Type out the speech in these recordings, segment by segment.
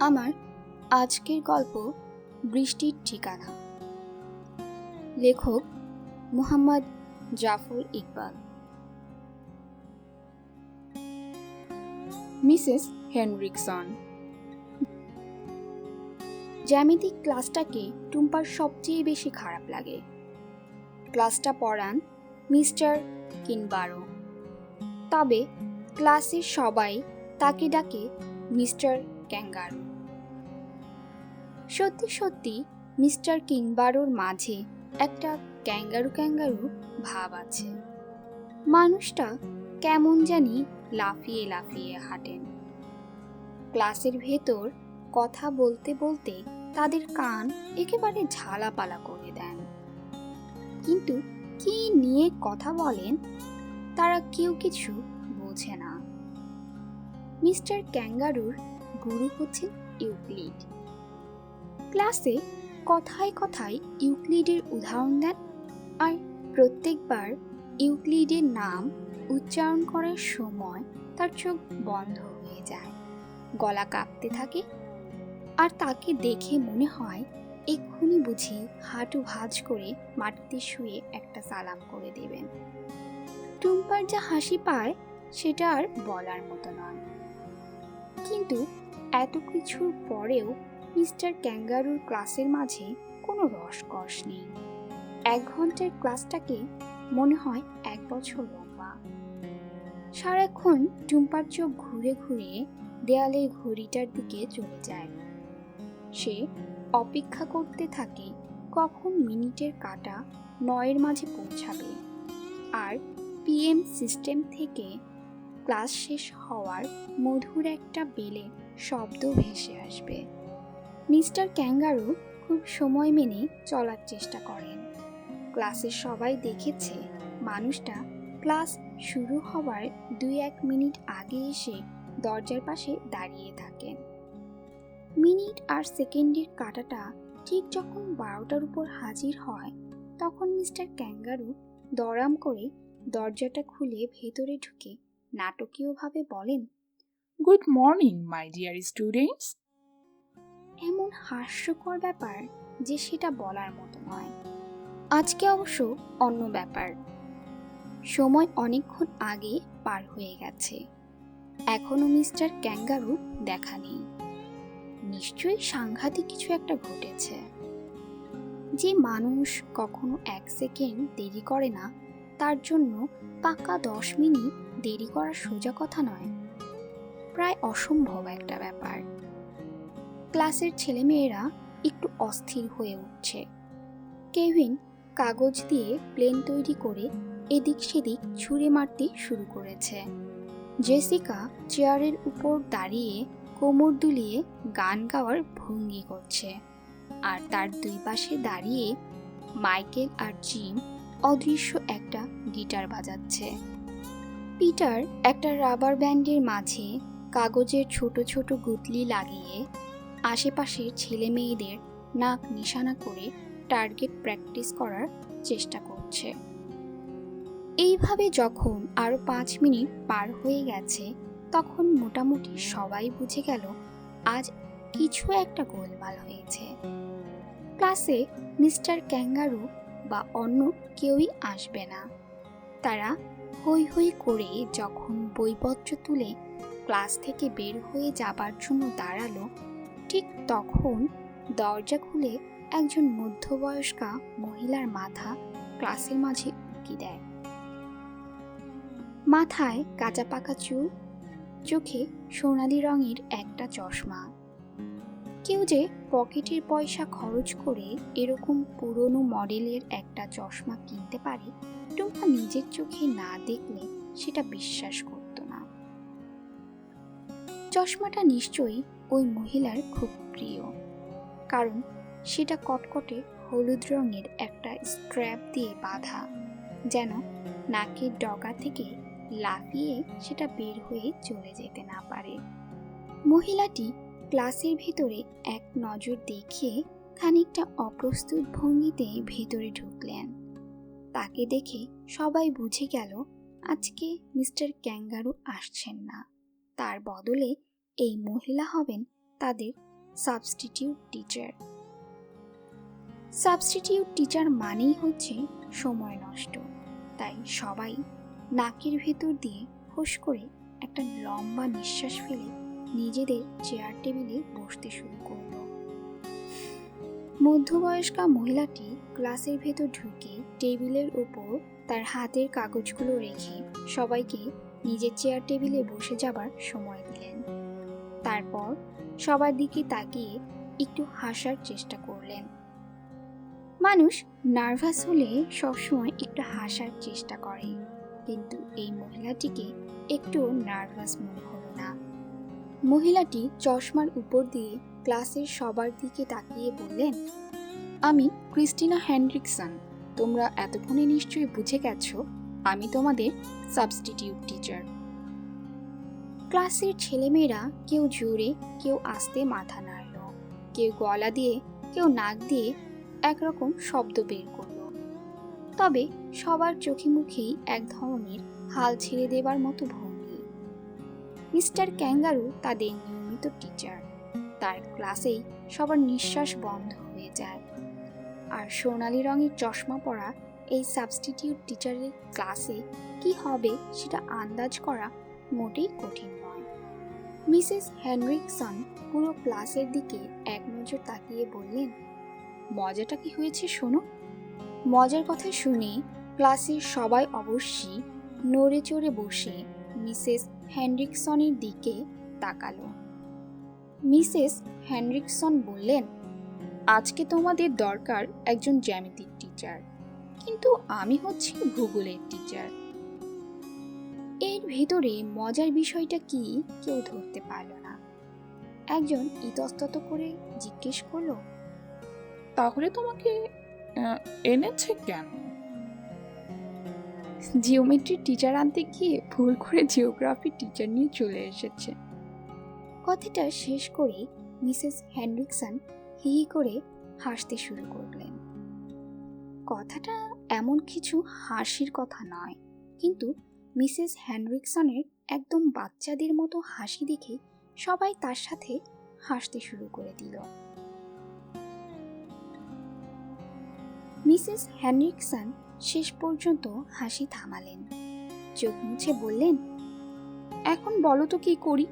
আমার আজকের গল্প বৃষ্টির ঠিকানা। লেখক মুহাম্মদ জাফর ইকবাল। মিসেস হেনরিকসন। জ্যামিতিক ক্লাসটাকে টুম্পার সবচেয়ে বেশি খারাপ লাগে। ক্লাসটা পড়ান মিস্টার কিনবারো, তবে ক্লাসের সবাই তাকে ডাকে মিস্টার ক্যাঙ্গারু। সত্যি সত্যি মিস্টার কিনবারোর মাঝে একটা ক্যাঙ্গারু ক্যাঙ্গারু ভাব আছে। মানুষটা কেমন জানি লাফিয়ে লাফিয়ে হাঁটেন। ক্লাসের ভেতর কথা বলতে বলতে তাদের কান একেবারে ঝালাপালা করে দেন, কিন্তু কি নিয়ে কথা বলেন তারা কেউ কিছু বোঝে না। মিস্টার ক্যাঙ্গারুর গুরু হচ্ছেন ইউক্লিড। ক্লাসে কথায় কথায় ইউক্লিডের উদাহরণ দেন, আর প্রত্যেকবার ইউক্লিডের নাম উচ্চারণ করার সময় তার চোখ বন্ধ হয়ে যায়, গলা কাঁপতে থাকে, আর তাকে দেখে মনে হয় এক্ষুনি বুঝি হাঁটু ভাঁজ করে মাটিতে শুয়ে একটা সালাম করে দেবেন। টুম্পার যা হাসি পায় সেটা আর বলার মতো নয়। কিন্তু এত কিছুর পরেও মিস্টার ক্যাঙ্গারুর ক্লাসের মাঝে কোনো রসকস নেই। 1 ঘন্টার ক্লাসটাকে মনে হয় 1 বছর লম্বা। সারাক্ষণ টুম্পার চোখ ঘুরে ঘুরে দেয়ালের ঘড়িটার দিকে চলে যায়। সে অপেক্ষা করতে থাকে কখন মিনিটের কাঁটা 9-এর মাঝে পৌঁছাবে, আর পিএম সিস্টেম থেকে ক্লাস শেষ হওয়ার মধুর একটা বেলে শব্দ ভেসে আসবে। মিস্টার ক্যাঙ্গারু খুব সময় মেনে চলার চেষ্টা করেন। ক্লাসের সবাই দেখেছে মানুষটা ক্লাস শুরু হওয়ার 2-1 মিনিট আগে এসে দরজার পাশে দাঁড়িয়ে থাকেন। মিনিট আর সেকেন্ডের কাঁটাটা ঠিক যখন 12টার উপর হাজির হয়, তখন মিস্টার ক্যাঙ্গারু দরাম করে দরজাটা খুলে ভেতরে ঢুকে নাটকীয়ভাবে বলেন, good morning my dear students. এমন হাস্যকর ব্যাপার যে সেটা বলার মতো নয়। আজকে অবশ্য অন্য ব্যাপার। সময় অনেকক্ষণ আগে পার হয়ে গেছে, এখনো মিস্টার ক্যাঙ্গারু দেখা নেই। নিশ্চয়ই সাংঘাতিক কিছু একটা ঘটেছে। যে মানুষ কখনো 1 সেকেন্ড দেরি করে না, তার জন্য পাকা 10 মিনিট দেরি করা সোজা কথা নয়, প্রায় অসম্ভব একটা ব্যাপার। ক্লাসের ছেলেমেয়েরা একটু অস্থির হয়ে উঠছে। কেভিন কাগজ দিয়ে প্লেন তৈরি করে এদিক সেদিক ছুঁড়ে মারতে শুরু করেছে। জেসিকা চেয়ারের উপর দাঁড়িয়ে কোমর দুলিয়ে গান গাওয়ার ভঙ্গি করছে, আর তার 2 পাশে দাঁড়িয়ে মাইকেল আর জিম অদৃশ্য একটা গিটার বাজাচ্ছে। পিটার একটা রাবার ব্যান্ডের মাঝে কাগজের ছোট ছোট গুতলি লাগিয়ে আশেপাশের ছেলে মেয়েদের নাক নিশানা করে টার্গেট প্র্যাকটিস করার চেষ্টা করছে। এইভাবে যখন আরো 5 মিনিট পার হয়ে গেছে, তখন মোটামুটি সবাই বুঝে গেল আজ কিছু একটা গোলমাল হয়েছে। ক্লাসে মিস্টার ক্যাঙ্গারু বা অন্য কেউই আসবে না। তারা হৈ হৈ করে যখন বইপত্র তুলে ক্লাস থেকে বের হয়ে যাবার জন্য দাঁড়ালো, ঠিক তখন দরজা খুলে একজন মধ্যবয়স্কা মহিলার মাথা ক্লাসের মাঝে উঁকি দেয়। মাথায় কাঁচা পাকা চুল, চোখে সোনালি রঙের একটা চশমা। কেউ যে পকেটের পয়সা খরচ করে এরকম পুরনো মডেলের একটা চশমা কিনতে পারে, টুম্পা নিজের চোখে না দেখলে সেটা বিশ্বাস করত না। চশমাটা নিশ্চয়ই ওই মহিলার খুব প্রিয়, কারণ সেটা কটকটে হলুদ রঙের একটা স্ট্র্যাপ দিয়ে বাঁধা, যেন নাকের ডগা থেকে লাফিয়ে সেটা বের হয়ে চলে যেতে না পারে। মহিলাটি ক্লাসের ভেতরে এক নজর দেখে খানিকটা অপ্রস্তুত ভঙ্গিতে ভেতরে ঢুকলেন। তাকে দেখে সবাই বুঝে গেল আজকে মিস্টার ক্যাঙ্গারু আসছেন না, তার বদলে এই মহিলা হবেন তাদের সাবস্টিটিউট টিচার। সাবস্টিটিউট টিচার মানেই হচ্ছে সময় নষ্ট, তাই সবাই নাকের ভেতর দিয়ে হুশ করে একটা লম্বা নিঃশ্বাস ফেলে নিজেদের চেয়ার টেবিলে বসতে শুরু করলো। মধ্যবয়স্কা মহিলাটি ক্লাসের ভেতর ঢুকে টেবিলের উপর তার হাতের কাগজগুলো রেখে সবাইকে নিজের চেয়ার টেবিলে বসে যাবার সময় দিলেন। তারপর সবার দিকে তাকিয়ে একটু হাসার চেষ্টা করলেন। মানুষ নার্ভাস হলে সবসময় একটু হাসার চেষ্টা করে, কিন্তু এই মহিলাটিকে একটু নার্ভাস মনে হলো না। মহিলাটি চশমার উপর দিয়ে ক্লাসের সবার দিকে তাকিয়ে বললেন, আমি ক্রিস্টিনা হেনরিকসন। তোমরা এতক্ষণে নিশ্চয়ই বুঝে গেছো আমি তোমাদের সাবস্টিটিউট টিচার। ক্লাসের ছেলেমেয়েরা কেউ জোরে, কেউ আস্তে মাথা নাড়ল, কেউ গলা দিয়ে, কেউ নাক দিয়ে একরকম শব্দ বের করলো। তবে সবার চোখে মুখেই এক ধরনের হাল ছেড়ে দেবার মতো ভঙ্গি। মিস্টার ক্যাঙ্গারু তাদের নিয়মিত টিচার, তার ক্লাসেই সবার নিঃশ্বাস বন্ধ হয়ে যায়। আর সোনালি রঙের চশমা পরা এই সাবস্টিটিউট টিচারের ক্লাসে কি হবে সেটা আন্দাজ করা মোটেই কঠিন নয়। মিসেস হেনরিকসন পুরো ক্লাসের দিকে এক নজর তাকিয়ে বললেন, মজাটা কি হয়েছে শোনো। মজার কথা শুনে ক্লাসের সবাই অবশ্যই নড়ে চড়ে বসে মিসেস হেনরিকসনের দিকে তাকালো। মিসেস হেনরিকসন বললেন, আজকে তোমাদের দরকার একজন জ্যামিতিক টিচার, কিন্তু আমি হচ্ছি ভূগোলের টিচার। এর ভেতরে মজার বিষয়টা কি কেউ ধরতে পারল না। একজন ইতস্তত করে জিজ্ঞেস করলো, তাহলে তোমাকে এনেছে কেন? জিওমেট্রির টিচার আনতে গিয়ে ভুল করে জিওগ্রাফি টিচার নিয়ে চলে এসেছে। কথাটা শেষ করে মিসেস হেনরিকসন হি হি করে হাসতে শুরু করলেন। কথাটা এমন কিছু হাসির কথা নয়, কিন্তু মিসেস হেনরিকসনের একদম বাচ্চাদের মতো হাসি দেখে সবাই তার সাথে হাসতে শুরু করে দিল। মিসেস হেনরিকসন শেষ পর্যন্ত হাসি থামালেন, চোখ মুছে বললেন, এখন বলো তো কি করি?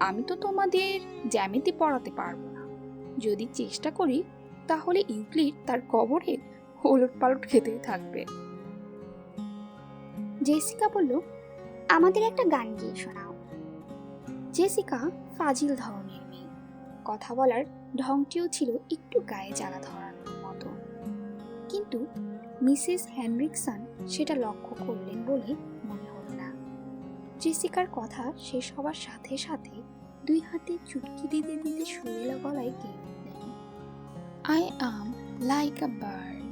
আমি তো তোমাদের জ্যামিতি পড়াতে পারবো না। যদি চেষ্টা করি তাহলে ইউক্লিড তার কবরে ওলট পালট খেতেই থাকবে। জেসিকা বলল, আমাদের একটা গান গিয়ে শোনাও। জেসিকা ফাজিল ধরনের মেয়ে, কথা বলার ঢংটিও ছিল একটু গায়ে জ্বালা ধরানোর মতো, কিন্তু মিসেস হেনরিকসন সেটা লক্ষ্য করলেন বলে মনে হলো না। জেসিকার কথা শেষ হবার সাথে সাথে দুই হাতে চুটকি দিতে দিতে সুরেলা গলায় গেয়ে উঠলেন, I am like a bird.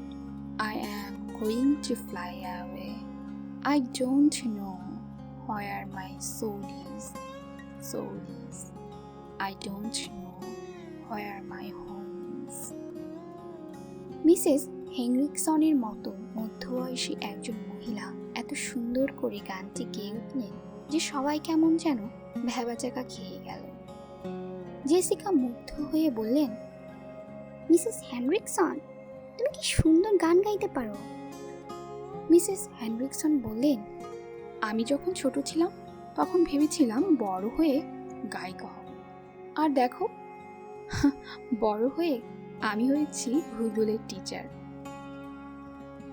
I am going to fly away. I don't know where my soul is. I don't know where my home is. Mrs হেনরিকসনের মতো মধ্যবয়সী একজন মহিলা এত সুন্দর করে গানটি গেয়ে উঠলেন যে সবাই কেমন যেন ভ্যাবাচাকা খেয়ে গেল। জেসিকা মুগ্ধ হয়ে বললেন, মিসেস হেনরিকসন, তুমি কি সুন্দর গান গাইতে পারো। মিসেস হেনরিকসন বললেন, আমি যখন ছোট ছিলাম তখন ভেবেছিলাম বড় হয়ে গায়িকা হব, আর দেখো বড় হয়ে আমি হয়েছি ভূগোলের টিচার।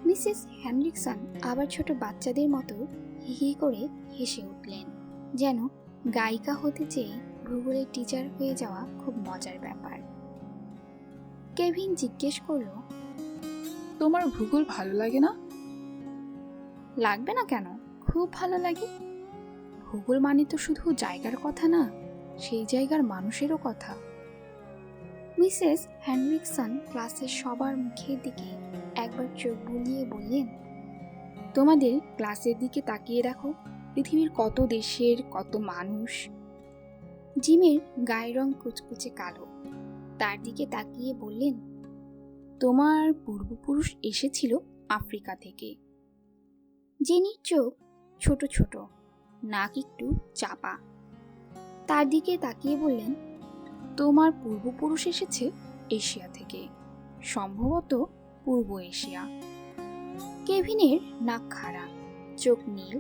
মিসেস হেনরিকসন আবার ছোট বাচ্চাদের মতো হি হি করে হেসে উঠলেন, যেন গায়িকা হতে চেয়ে ভূগোলের টিচার হয়ে যাওয়া খুব মজার ব্যাপার। কেভিন জিজ্ঞেস করল, তোমার ভূগোল ভালো লাগে না? লাগবে না কেন, খুব ভালো লাগে। ভূগোল মানে তো শুধু জায়গার কথা না, সেই জায়গার মানুষেরও কথা। মিসেস হেনরিকসন ক্লাসের সবার মুখের দিকে একবার চোখ বুলিয়ে বললেন, তোমাদের ক্লাসের দিকে তাকিয়ে দেখো, পৃথিবীর কত দেশের কত মানুষ। জিমের গায়ের রং কুচকুচে কালো, তার দিকে তাকিয়ে বললেন, তোমার পূর্বপুরুষ এসেছিল আফ্রিকা থেকে। জেনির চোখ ছোট ছোট, নাক একটু চাপা, তার দিকে তাকিয়ে বললেন, তোমার পূর্বপুরুষ এসেছে এশিয়া থেকে, সম্ভবত পূর্ব এশিয়া। কেভিনের নাক খাড়া, চোখ নীল,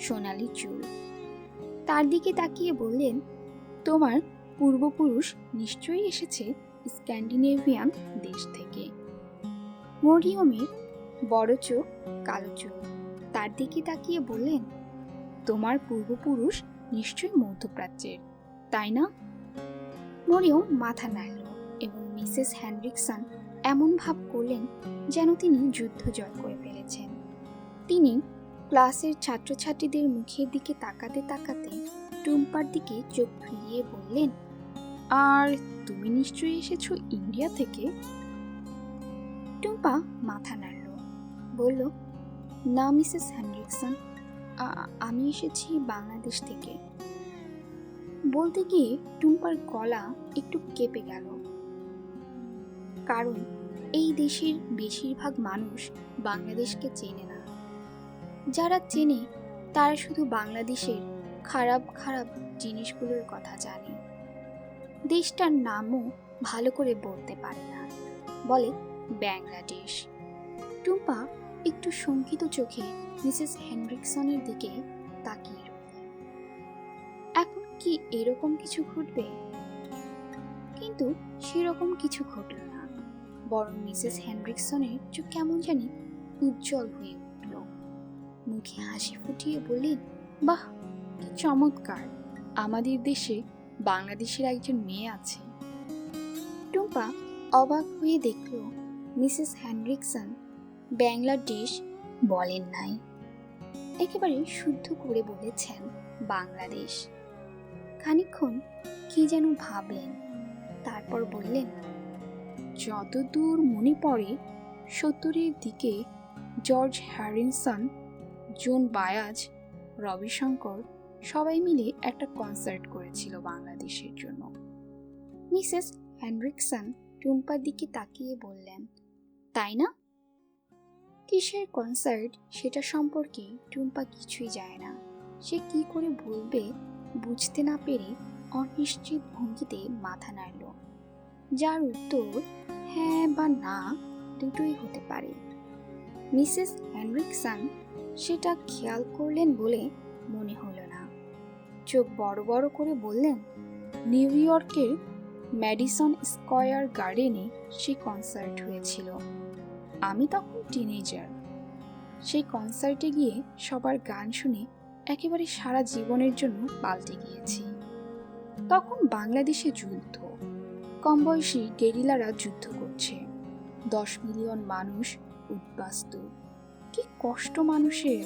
সোনালি চুল। তার দিকে তাকিয়ে বললেন, তোমার পূর্বপুরুষ নিশ্চয়ই এসেছে স্ক্যান্ডিনেভিয়ান দেশ থেকে। মরিয়মের বড় চোখ, কালো চুল। তার দিকে তাকিয়ে বললেন, তোমার পূর্বপুরুষ নিশ্চয়ই মধ্যপ্রাচ্যের, তাই না? মরিয়ম মাথা নাড়ল এবং মিসেস হেনরিকসন এমন ভাব করলেন যেন তিনি যুদ্ধ জয় করে ফেলেছেন। তিনি ক্লাসের ছাত্রছাত্রীদের মুখের দিকে তাকাতে তাকাতে টুম্পার দিকে চোখ ফিরিয়ে বললেন, আর তুমি নিশ্চয়ই এসেছো ইন্ডিয়া থেকে। টুম্পা মাথা নাড়ল, বলল, না মিসেস হেনরিকসন, আমি এসেছি বাংলাদেশ থেকে। বলতে গিয়ে টুম্পার গলা একটু কেঁপে গেল, কারণ এই দেশের বেশিরভাগ মানুষ বাংলাদেশকে চেনে না। যারা চেনে তারা শুধু বাংলাদেশের খারাপ খারাপ জিনিসগুলোর কথা জানে, দেশটার নামও ভালো করে বলতে পারে না, বলে বাংলাদেশ। টুম্পা একটু শঙ্কিত চোখে মিসেস হেনরিকসনের দিকে তাকিয়ে রইলেন। এখন কি এরকম কিছু ঘটবে? কিন্তু সেরকম কিছু ঘটল না, বরং মিসেস হেনরিকসনের চোখ কেমন জানি উজ্জ্বল হয়ে উঠল। মুখে হাসি ফুটিয়ে বললেন, বাহ, কি চমৎকার! আমাদের দেশে বাংলাদেশের একজন মেয়ে আছে। টুম্পা অবাক হয়ে দেখল মিসেস হেনরিকসন বাংলাদেশ বলেন নাই, একেবারে শুদ্ধ করে বলেছেন বাংলাদেশ। খানিকক্ষণ কি যেন ভাবলেন, তারপর বললেন, যতদূর মনে পড়ে 70-এর দিকে জর্জ হ্যারিসন, জন বায়াজ, রবিশঙ্কর সবাই মিলে একটা কনসার্ট করেছিল বাংলাদেশের জন্য। মিসেস হেনরিকসন টুম্পার দিকে তাকিয়ে বললেন, তাই না? কিসের কনসার্ট সেটা সম্পর্কে টুম্পা কিছুই জানে না। সে কি করে বলবে বুঝতে না পেরে অনিশ্চিত ভঙ্গিতে মাথা নাড়ল, যার উত্তর হ্যাঁ বা না দুটোই হতে পারে। মিসেস হেনরিকসন সেটা খেয়াল করলেন বলে মনে হলো না। চোখ বড় বড় করে বললেন, নিউ ইয়র্কের ম্যাডিসন স্কয়ার গার্ডেনে সেই কনসার্ট হয়েছিল। আমি তখন টিনেজার। সেই কনসার্টে গিয়ে সবার গান শুনে একেবারে সারা জীবনের জন্য পাল্টে গিয়েছি। তখন বাংলাদেশে যুদ্ধ, কমবয়সী গেরিলারা যুদ্ধ করছে, 10 মিলিয়ন মানুষ উদ্বাস্তু। কি কষ্ট মানুষের!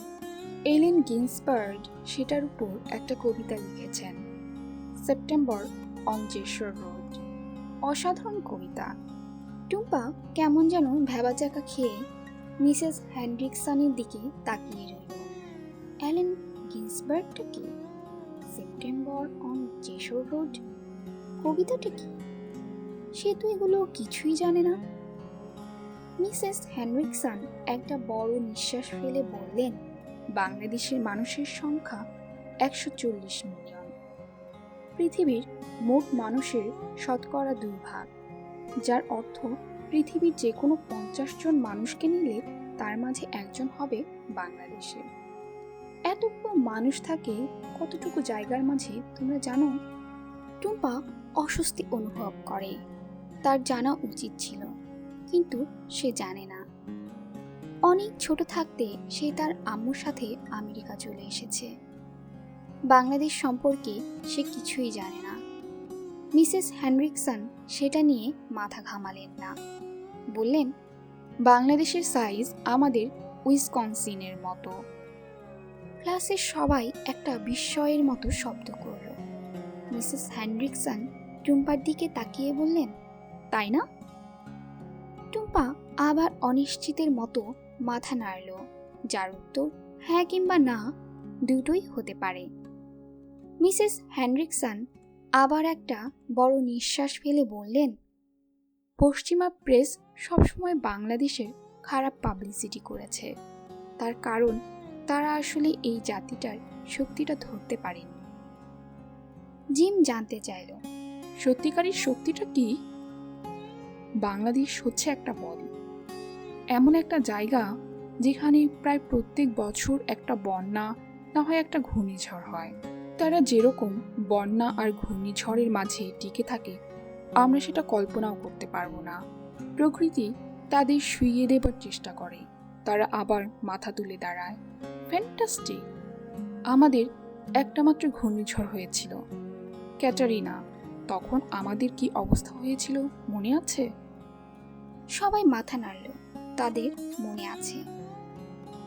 এলেন গিন্সবার্গ সেটার উপর একটা কবিতা লিখেছেন, সেপ্টেম্বর অন জেশর রোড। অসাধারণ কবিতা। টুম্পা কেমন যেন ভ্যাবাচাকা খেয়ে মিসেস হেনরিকসনের দিকে তাকিয়ে রইল। অ্যালেন গিন্সবার্গটা কি? সেপ্টেম্বর অন জেশর রোড কবিতাটা কি? সে তো এগুলো কিছুই জানে না। মিসেস হেনরিকসন একটা বড় নিঃশ্বাস ফেলে বললেন, বাংলাদেশের মানুষের সংখ্যা 140 মিলিয়ন। পৃথিবীর মোট মানুষের শতকরা 2 ভাগ, যার অর্থ পৃথিবীর যে কোনো 50 জন মানুষকে নিলে তার মাঝে একজন হবে বাংলাদেশে। এতগুলো মানুষ থাকে কতটুকু জায়গার মাঝে তোমরা জানো? টুম্পা অস্বস্তি অনুভব করে। তার জানা উচিত ছিল, কিন্তু সে জানে না। অনেক ছোট থাকতে সে তার আম্মুর সাথে আমেরিকা চলে এসেছে। বাংলাদেশ সম্পর্কে সে কিছুই জানে না। মিসেস হেনরিকসন সেটা নিয়ে মাথা ঘামালেন না, বললেন, বাংলাদেশের সাইজ আমাদের উইসকনসিনের মতো। ক্লাসের সবাই একটা বিস্ময়ের মতো শব্দ করল। মিসেস হেনরিকসন টুম্পার দিকে তাকিয়ে বললেন, তাই না? টুম্পা আবার অনিশ্চিতের মতো মাথা নাড়ল, যার উত্তর হ্যাঁ কিংবা না দুটোই হতে পারে। মিসেস হেনরিকসন আবার একটা বড় নিঃশ্বাস ফেলে বললেন, পশ্চিমা প্রেস সবসময় বাংলাদেশের খারাপ পাবলিসিটি করেছে। তার কারণ তারা আসলে এই জাতিটার শক্তিটা ধরতে পারেনি। জিম জানতে চাইল, সত্যিকারের শক্তিটা কি? বাংলাদেশ হচ্ছে একটা বদ্বীপ, এমন একটা জায়গা যেখানে প্রায় প্রত্যেক বছর একটা বন্যা না হয় একটা ঘূর্ণিঝড় হয়। তারা যেরকম বন্যা আর ঘূর্ণিঝড়ের মাঝে টিকে থাকে, আমরা সেটা কল্পনাও করতে পারবো না। প্রকৃতি তাদের শুইয়ে দেবার চেষ্টা করে, তারা আবার মাথা তুলে দাঁড়ায়। ফ্যান্টাস্টিক! আমাদের একটা মাত্র ঘূর্ণিঝড় হয়েছিল, ক্যাটারিনা। তখন আমাদের কি অবস্থা হয়েছিল মনে আছে? সবাই মাথা নাড়ল। তাদের মনে আছে।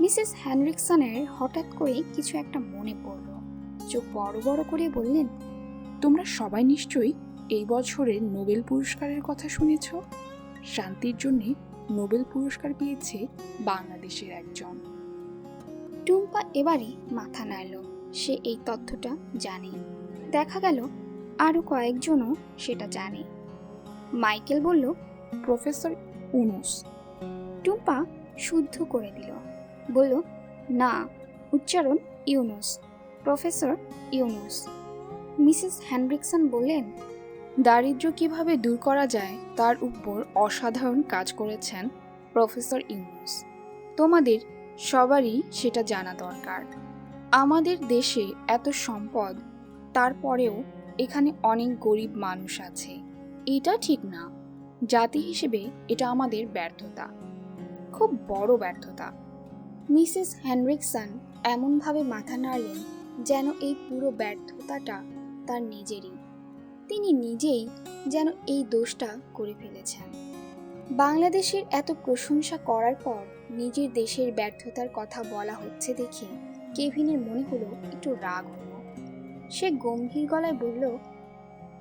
মিসেস হেনরিকসনের হঠাৎ করে কিছু একটা মনে পড়ল। চোখ বড় বড় করে বললেন, তোমরা সবাই নিশ্চয়ই এই বছরের নোবেল পুরস্কারের কথা শুনেছ। শান্তির জন্য নোবেল পুরস্কার পেয়েছে বাংলাদেশের একজন। টুম্পা এবারে মাথা নাড়ল। সে এই তথ্যটা জানে। দেখা গেল আরো কয়েকজনও সেটা জানে। মাইকেল বলল, প্রফেসর ইউনুস। টুম্পা শুদ্ধ করে দিল, বলল, না, উচ্চারণ ইউনুস, প্রফেসর ইউনুস। মিসেস হেনরিকসন বললেন, দারিদ্র্য কিভাবে দূর করা যায় তার উপর অসাধারণ কাজ করেছেন প্রফেসর ইউনুস। তোমাদের সবারই সেটা জানা দরকার। আমাদের দেশে এত সম্পদ, তারপরেও এখানে অনেক গরিব মানুষ আছে। এটা ঠিক না। জাতি হিসেবে এটা আমাদের ব্যর্থতা, খুব বড় ব্যর্থতা। মিসেস হেনরিকসন এমনভাবে মাথা নাড়লেন যেন এই পুরো ব্যর্থতাটা তার নিজেরই। তিনি নিজেই যেন এই দোষটা করে ফেলেছেন। বাংলাদেশের এত প্রশংসা করার পর নিজের দেশের ব্যর্থতার কথা বলা হচ্ছে দেখে কেভিনের মনে হলো একটু রাগ হলো। সে গম্ভীর গলায় বলল,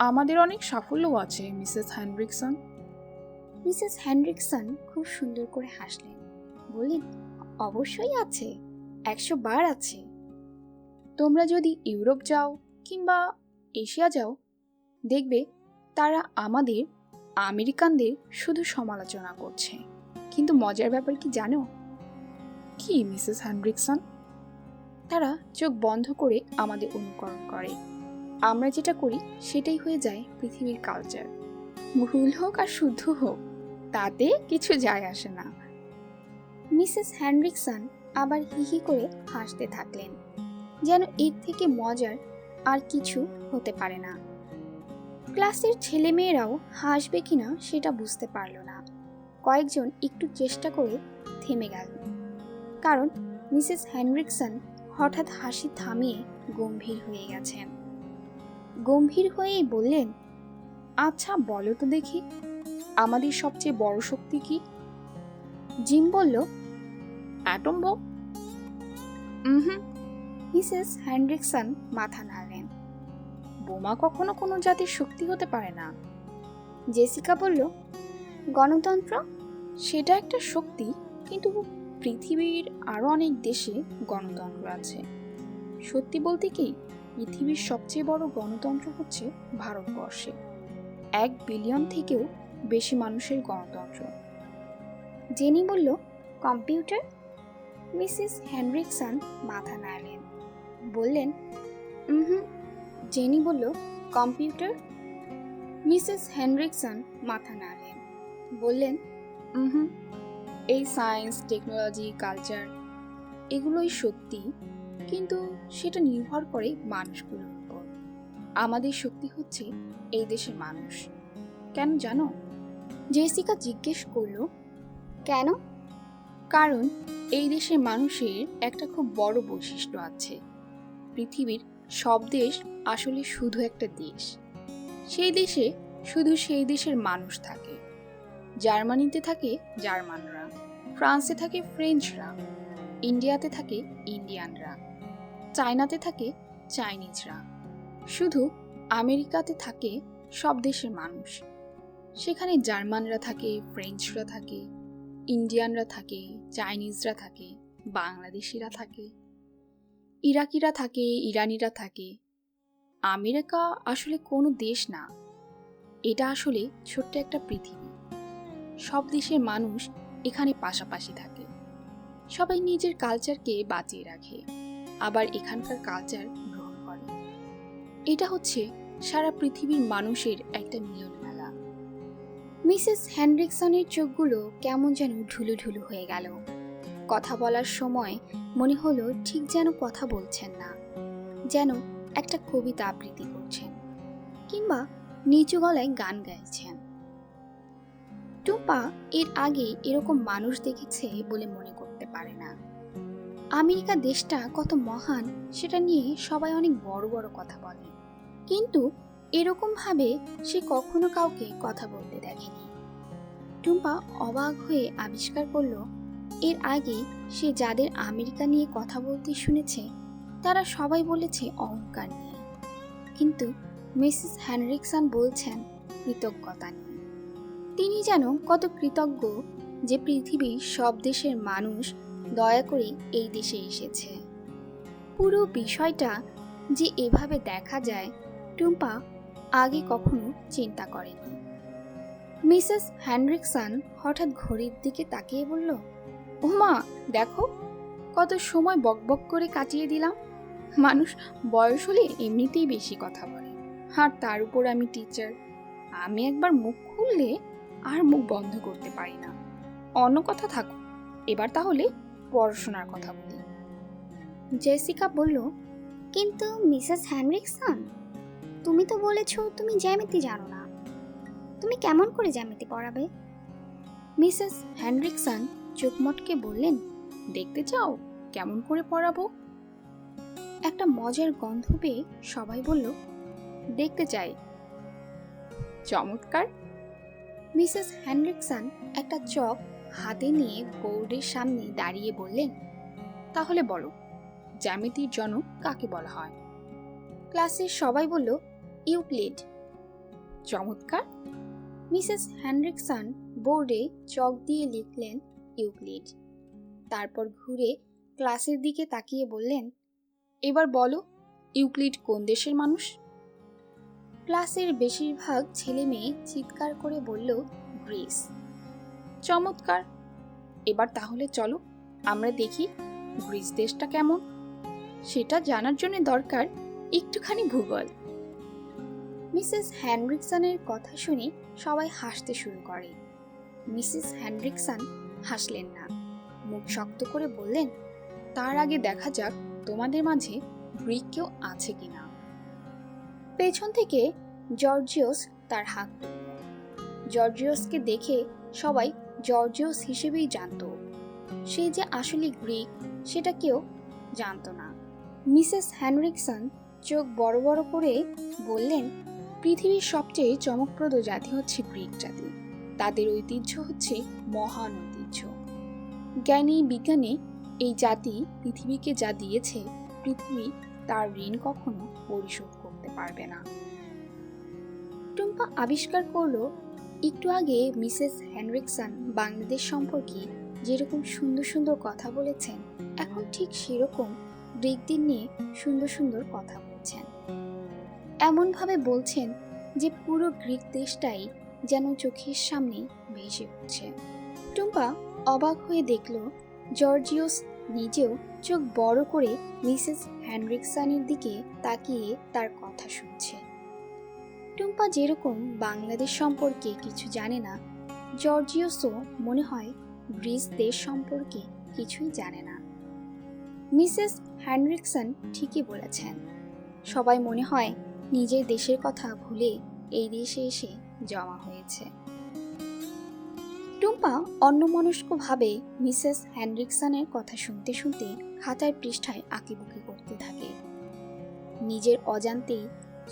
আমাদের অনেক সাফল্য আছে মিসেস হেনরিকসন। মিসেস হেনরিকসন খুব সুন্দর করে হাসলেন, বললেন, অবশ্যই আছে, 100 বার আছে। তোমরা যদি ইউরোপ যাও কিংবা এশিয়া যাও, দেখবে তারা আমাদের আমেরিকানদের শুধু সমালোচনা করছে। কিন্তু মজার ব্যাপার কি জানো? কি মিসেস হেনরিকসন? তারা চোখ বন্ধ করে আমাদের অনুকরণ করে। আমরা যেটা করি সেটাই হয়ে যায় পৃথিবীর কালচার। ভুল হোক আর শুদ্ধ হোক, তাতে কিছু যায় আসে না। মিসেস হেনরিকসন আবার হিহি করে হাসতে থাকলেন, যেন এর থেকে মজার আর কিছু হতে পারে না। ক্লাসের ছেলেমেয়েরাও হাসবে কিনা সেটা বুঝতে পারল না। কয়েকজন একটু চেষ্টা করে থেমে গেল, কারণ মিসেস হেনরিকসন হঠাৎ হাসি থামিয়ে গম্ভীর হয়ে গেছেন। গম্ভীর হয়েই বললেন, আচ্ছা বলো তো দেখি, আমাদের সবচেয়ে বড় শক্তি কি? জিম বলল, অ্যাটম বোম। মিসেস হেনরিকসন মাথা নাড়লেন। বোমা কখনো কোনো জাতির শক্তি হতে পারে না। জেসিকা বলল, গণতন্ত্র। সেটা একটা শক্তি, কিন্তু পৃথিবীর আরো অনেক দেশে গণতন্ত্র আছে। সত্যি বলতে কি, পৃথিবীর সবচেয়ে বড় গণতন্ত্র হচ্ছে ভারতবর্ষে। 1 বিলিয়ন থেকেও বেশি মানুষের গণতন্ত্র। জেনি বলল, কম্পিউটার। মিসেস হেনরিকসন মাথা নাড়লেন, বললেন, জেনি বলল, কম্পিউটার। মিসেস হেনরিকসন মাথা নাড়লেন, বললেন, এই সায়েন্স, টেকনোলজি, কালচার এগুলোই সত্যি, কিন্তু সেটা নির্ভর করে মানুষগুলোর উপর। আমাদের শক্তি হচ্ছে এই দেশের মানুষ। কেন জানো? জেসিকা জিজ্ঞেস করল, কেন? কারণ এই দেশের মানুষের একটা খুব বড় বৈশিষ্ট্য আছে। পৃথিবীর সব দেশ আসলে শুধু একটা দেশ। সেই দেশে শুধু সেই দেশের মানুষ থাকে। জার্মানিতে থাকে জার্মানরা, ফ্রান্সে থাকে ফ্রেঞ্চরা, ইন্ডিয়াতে থাকে ইন্ডিয়ানরা, চায়নাতে থাকে চাইনিজরা, শুধু আমেরিকাতে থাকে সব দেশের মানুষ। সেখানে জার্মানরা থাকে, ফ্রেঞ্চরা থাকে, ইন্ডিয়ানরা থাকে, চাইনিজরা থাকে, বাংলাদেশিরা থাকে, ইরাকিরা থাকে, ইরানিরা থাকে। আমেরিকা আসলে কোনো দেশ না, এটা আসলে ছোট্ট একটা পৃথিবী। সব দেশের মানুষ এখানে পাশাপাশি থাকে। সবাই নিজের কালচারকে বাঁচিয়ে রাখে, আবার এখানকার কালচার গ্রহণ করে। এটা হচ্ছে সারা পৃথিবীর মানুষের একটা মিলন মেলা। মিসেস হেনরিকসনের চোখগুলো কেমন যেন ঢুলু ঢুলু হয়ে গেল। কথা বলার সময় মনে হলো ঠিক যেন কথা বলছেন না, যেন একটা কবিতা আবৃত্তি করছেন কিংবা নিচু গলায় গান গাইছেন। টুম্পা এর আগে এরকম মানুষ দেখেছে বলে মনে করতে পারে না। আমেরিকা দেশটা কত মহান সেটা নিয়ে সবাই অনেক বড় বড় কথা বলে, কিন্তু এরকম ভাবে সে কখনো কাউকে কথা বলতে দেখেনি। টুম্পা অবাক হয়ে আবিষ্কার করলো এর আগে সে যাদের আমেরিকা নিয়ে কথা বলতে শুনেছে তারা সবাই বলেছে অহংকার নিয়ে, কিন্তু মিসেস হেনরিকসন বলছেন কৃতজ্ঞতা নিয়ে। তিনি যেন কত কৃতজ্ঞ যে পৃথিবীর সব দেশের মানুষ দয়া করে এই দেশে এসেছে। পুরো বিষয়টা যে এভাবে দেখা যায় টুম্পা আগে কখনো চিন্তা করেনি। মিসেস হেনরিকসন হঠাৎ ঘড়ির দিকে তাকিয়ে বলল, ওমা, দেখো কত সময় বকবক করে কাটিয়ে দিলাম। মানুষ বয়স হলে এমনিতেই বেশি কথা বলে, আর তার উপর আমি টিচার। আমি একবার মুখ খুললে আর মুখ বন্ধ করতে পারি না। অন্য কথা থাকুক, এবার তাহলে পড়াশোনার কথা বলি। জেসিকা বলল, কিন্তু মিসেস হেনরিকসন, তুমি তো বলেছো তুমি জ্যামিতি জানো না, তুমি কেমন করে জ্যামিতি পড়াবে? মিসেস হেনরিকসন চোখ মটকে বললেন, দেখতে চাও কেমন করে পড়াবো? একটা মজার গন্ধ পেয়ে সবাই বলল, দেখতে চাই। চমৎকার। মিসেস হেনরিকসন একটা চক হাতে নিয়ে বোর্ডের সামনে দাঁড়িয়ে বললেন, তাহলে বলো, জ্যামিতির জনক কাকে বলা হয়? ক্লাসের সবাই বলল, ইউক্লিড। চমৎকার। মিসেস হেনরিকসন বোর্ডে চক দিয়ে লিখলেন ইউক্লিড। তারপর ঘুরে ক্লাসের দিকে তাকিয়ে বললেন, এবার বলো, ইউক্লিড কোন দেশের মানুষ? ক্লাসের বেশিরভাগ ছেলে মেয়ে চিৎকার করে বলল, গ্রিস। চমৎকার। এবার তাহলে চলো আমরা দেখি গ্রিস দেশটা কেমন। সেটা জানার জন্য দরকার একটুখানি ভূগোল। মিসেস হেনরিকসনের কথা শুনে সবাই হাসতে শুরু করে। মিসেস হেনরিকসন হাসলেন না, মুখ শক্ত করে বললেন, তার আগে দেখা যাক তোমাদের মাঝে গ্রিক কেউ আছে কিনা। পেছন থেকে জর্জিয়াস তার হাত তুলল। জর্জিয়াসকে দেখে সবাই জর্জিয়াস হিসেবেই জানতো, সে যে আসলে গ্রিক সেটা কেউ জানতো না। মিসেস হেনরিকসন চোখ বড় বড় করে বললেন, পৃথিবীর সবচেয়ে চমকপ্রদ জাতি হচ্ছে গ্রিক জাতি। তাদের ঐতিহ্য হচ্ছে মহান ঐতিহ্য। জ্ঞানী বিজ্ঞানে এই জাতি পৃথিবীকে যা দিয়েছে, পৃথিবী তার ঋণ কখনো পরিশোধ করতে পারবে না। টুম্পা আবিষ্কার করলো একটু আগে মিসেস হেনরিকসন বাংলাদেশ সম্পর্কে যেরকম সুন্দর সুন্দর কথা বলেছেন, এখন ঠিক সেরকম গ্রিকদের নিয়ে সুন্দর সুন্দর কথা বলছেন। এমনভাবে বলছেন যে পুরো গ্রিক দেশটাই যেন চোখের সামনে ভেসে উঠছে। টুম্পা অবাক হয়ে দেখল জর্জিয়াস নিজেও চোখ বড় করে মিসেস হেনরিকসনের দিকে তাকিয়ে তার কথা শুনছে। টুম্পা যেরকম বাংলাদেশ সম্পর্কে কিছু জানে না, জর্জিয়াসও মনে হয় গ্রিস দেশ সম্পর্কে কিছুই জানে না। মিসেস হেনরিকসন ঠিকই বলেছেন, সবাই মনে হয় নিজের দেশের কথা ভুলে এই দেশে এসে জমা হয়েছে। টুম্পা অন্যমনস্কভাবে মিসেস হেনরিকসনের কথা শুনতে শুনতে খাতার পৃষ্ঠায় আঁকিবুকি করতে থাকে। নিজের অজান্তেই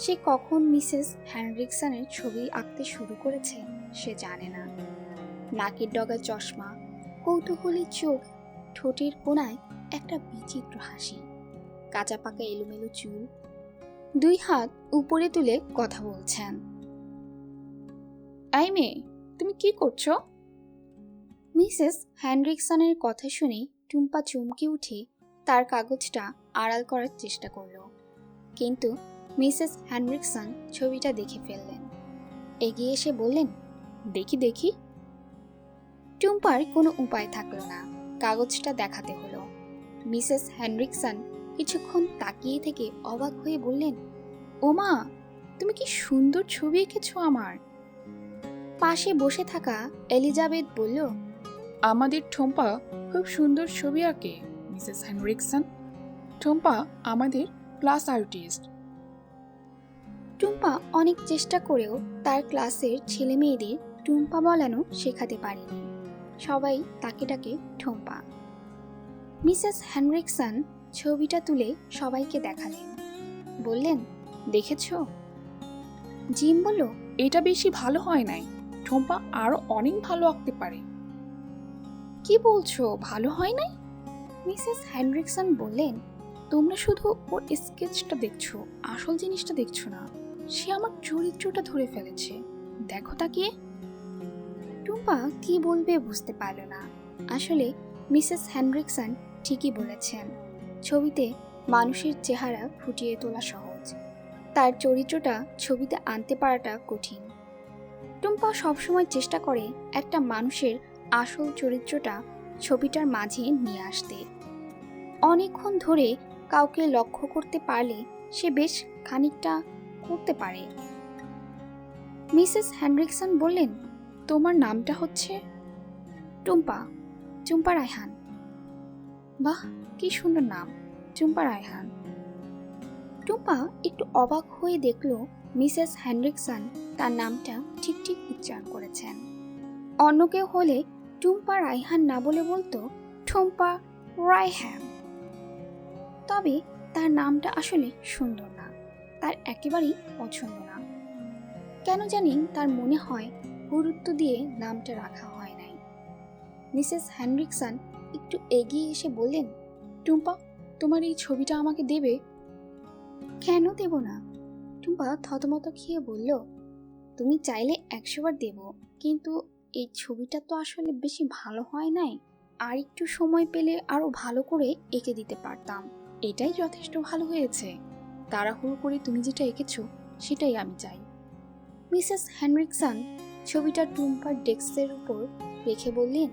সে কখন মিসেস হেনরিকসনের ছবি আঁকতে শুরু করেছে সে জানে না। নাকের ডগায় চশমা, কৌতূহলী চোখ, ঠোঁটের কোণায় একটা বিচিত্র হাসি, কাঁচা পাকা এলোমেলো চুল, দুই হাত উপরে তুলে কথা বলছেন। এই মেয়ে, তুমি কি করছো? মিসেস হেনরিকসনের কথা শুনে টুম্পা চমকে উঠে তার কাগজটা আড়াল করার চেষ্টা করল, কিন্তু মিসেস হেনরিকসন ছবিটা দেখে ফেললেন। এগিয়ে এসে বললেন, দেখি দেখি। টুম্পার কোনো উপায় থাকল না, কাগজটা দেখাতে হলো। মিসেস হেনরিকসন কিছুক্ষণ তাকিয়ে থেকে অবাক হয়ে বললেন, ওমা, তুমি কি সুন্দর ছবি এঁকেছো আমার। পাশে বসে থাকা এলিজাবেথ বলল, আমাদের টম্পা খুব সুন্দর ছবি আঁকে মিসেস হেনরিকসন। টম্পা আমাদের ক্লাস আর্টিস্ট। টুম্পা অনেক চেষ্টা করেও তার ক্লাসের ছেলে মেয়েদের টুম্পা বলানো শেখাতে পারেনি। সবাই তাকে ডাকে টুম্পা। মিসেস হেনরিকসন ছবিটা তুলে সবাইকে দেখালেন। বললেন, দেখেছো? জিম বলল, এটা বেশি ভালো হয় নাই, টম্পা আরো অনেক ভালো আঁকতে পারে। কি বলছো, ভালো হয় নাই? মিসেস হেনরিকসন বললেন, তোমরা শুধু ওর স্কেচটা দেখছো, আসল জিনিসটা দেখছো না। সে আমার চরিত্রটা ধরে ফেলেছে, দেখো তাকিয়ে। টুম্পা কি বলবে বুঝতে পারল না। আসলে মিসেস হেনরিকসন ঠিকই বলেছেন, ছবিতে মানুষের চেহারা ফুটিয়ে তোলা সহজ, তার চরিত্রটা ছবিতে আনতে পারাটা কঠিন। টুম্পা সবসময় চেষ্টা করে একটা মানুষের আসল চরিত্রটা ছবিটার মাঝে নিয়ে আসতে। অনেকক্ষণ ধরে কাউকে লক্ষ্য করতে পারলে সে বেশ খানিকটা করতে পারে। মিসেস হেনরিকসন বললেন, তোমার নামটা হচ্ছে? টুম্পা, টুম্পা রায়হান। বাহ, কি সুন্দর নাম, টুম্পা রায়হান। টুম্পা একটু অবাক হয়ে দেখল মিসেস হেনরিকসন তার নামটা ঠিক ঠিক উচ্চারণ করেছেন। অন্য কেউ হলে টুম্পা রায়হান না বলে বলতো টুম্পা রায়হান। তবে তার নামটা আসলে সুন্দর না, তার একেবারেই পছন্দ না। কেন জানি তার মনে হয় গুরুত্ব দিয়ে নামটা রাখা হয় নাই। মিসেস হেনরিকসন একটু এগিয়ে এসে বললেন, টুম্পা, তোমার এই ছবিটা আমাকে দেবে? কেন দেব না? টুম্পা থতমত খেয়ে বলল, তুমি চাইলে 100 বার দেব, কিন্তু এই ছবিটা তো আসলে বেশি ভালো হয় নাই, আর একটু সময় পেলে আরো ভালো করে এঁকে দিতে পারতাম। এটাই যথেষ্ট ভালো হয়েছে, তাড়াহুড়ো করে তুমি যেটা এঁকেছো সেটাই আমি চাই। মিসেস হেনরিকসন ছবিটা টুম্পার ডেস্কের উপর রেখে বললেন,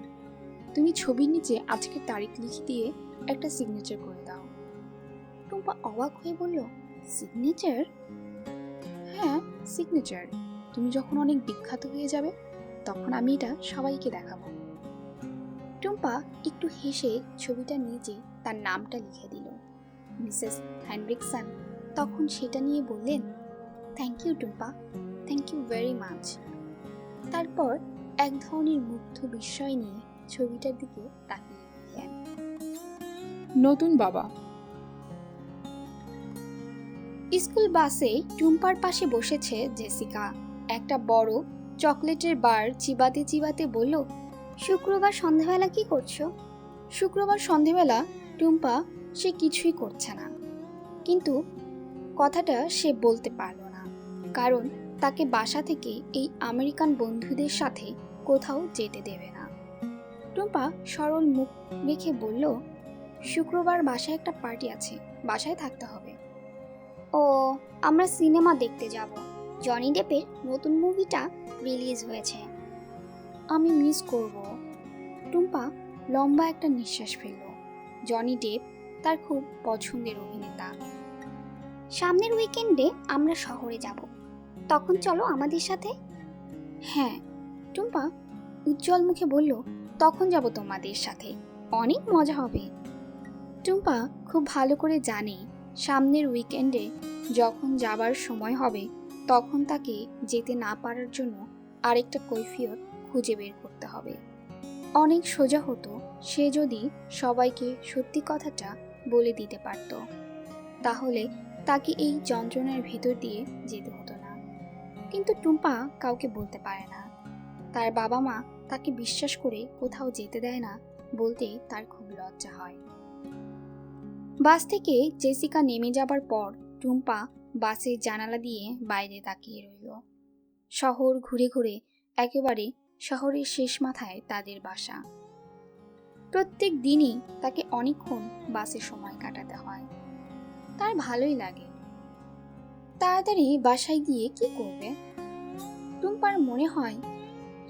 তুমি ছবির নিচে আজকের তারিখ লিখে দিয়ে একটা সিগনেচার করে দাও। টুম্পা অবাক হয়ে বলল, সিগনেচার? হ্যাঁ, সিগনেচার। তুমি যখন অনেক বিখ্যাত হয়ে যাবে তখন আমি এটা সবাইকে দেখাবো। টুম্পা একটু হেসে ছবিটা নিজে তার নামটা লিখে দিল। মিসেস হেনরিকসন তখন সেটা নিয়ে বললেন, thank you Tumpa, thank you very much. তারপর এক ধরনের মুগ্ধ বিস্ময় নিয়ে ছবিটার দিকে তাকিয়ে রইলেন। নতুন বাবা। স্কুল বাসে টুম্পার পাশে বসেছে জেসিকা। একটা বড় চকলেটের বার চিবাতে চিবাতে বলল, শুক্রবার সন্ধ্যাবেলা কি করছো? শুক্রবার সন্ধ্যাবেলা টুম্পা সে কিছুই করছে না, কিন্তু কথাটা সে বলতে পারল না, কারণ তাকে বাসা থেকে এই আমেরিকান বন্ধুদের সাথে কোথাও যেতে দেবে না। টুম্পা সরল মুখ রেখে বলল, শুক্রবার বাসায় একটা পার্টি আছে, বাসায় থাকতে হবে। ও, আমরা সিনেমা দেখতে যাব, জনি ডেপের নতুন মুভিটা রিলিজ হয়েছে, আমি মিস করব। টুম্পা লম্বা একটা নিঃশ্বাস ফেলল। জনি ডেপ তার খুব পছন্দের অভিনেতা। সামনের উইকেন্ডে আমরা শহরে যাব, তখন চলো আমাদের সাথে। হ্যাঁ, টুম্পা উজ্জ্বল মুখে বলল, তখন যাব তোমাদের সাথে, অনেক মজা হবে। টুম্পা খুব ভালো করে জানে সামনের উইকেন্ডে যখন যাবার সময় হবে তখন তাকে যেতে না পারার জন্য আরেকটা কৈফিয়ত খুঁজে বের করতে হবে। অনেক সোজা হতো সে যদি সবাইকে সত্যি কথাটা বলে দিতে পারত, তাহলে তাকে এই যন্ত্রণার ভেতর দিয়ে যেতে হতো না। কিন্তু টুম্পা কাউকে বলতে পারে না, তার বাবা মা তাকে বিশ্বাস করে কোথাও যেতে দেয় না বলতেই তার খুব লজ্জা হয়। বাস থেকে জেসিকা নেমে যাবার পর টুম্পা বাসের জানালা দিয়ে বাইরে তাকিয়ে রইল। শহর ঘুরে ঘুরে একেবারে শহরের শেষ মাথায় তাদের বাসা। প্রত্যেক দিনই তাকে অনেকক্ষণ বাসে সময় কাটাতে হয়, তার ভালোই লাগে। তাড়াতাড়ি বাসায় গিয়ে কি করবে? টুম্পার মনে হয়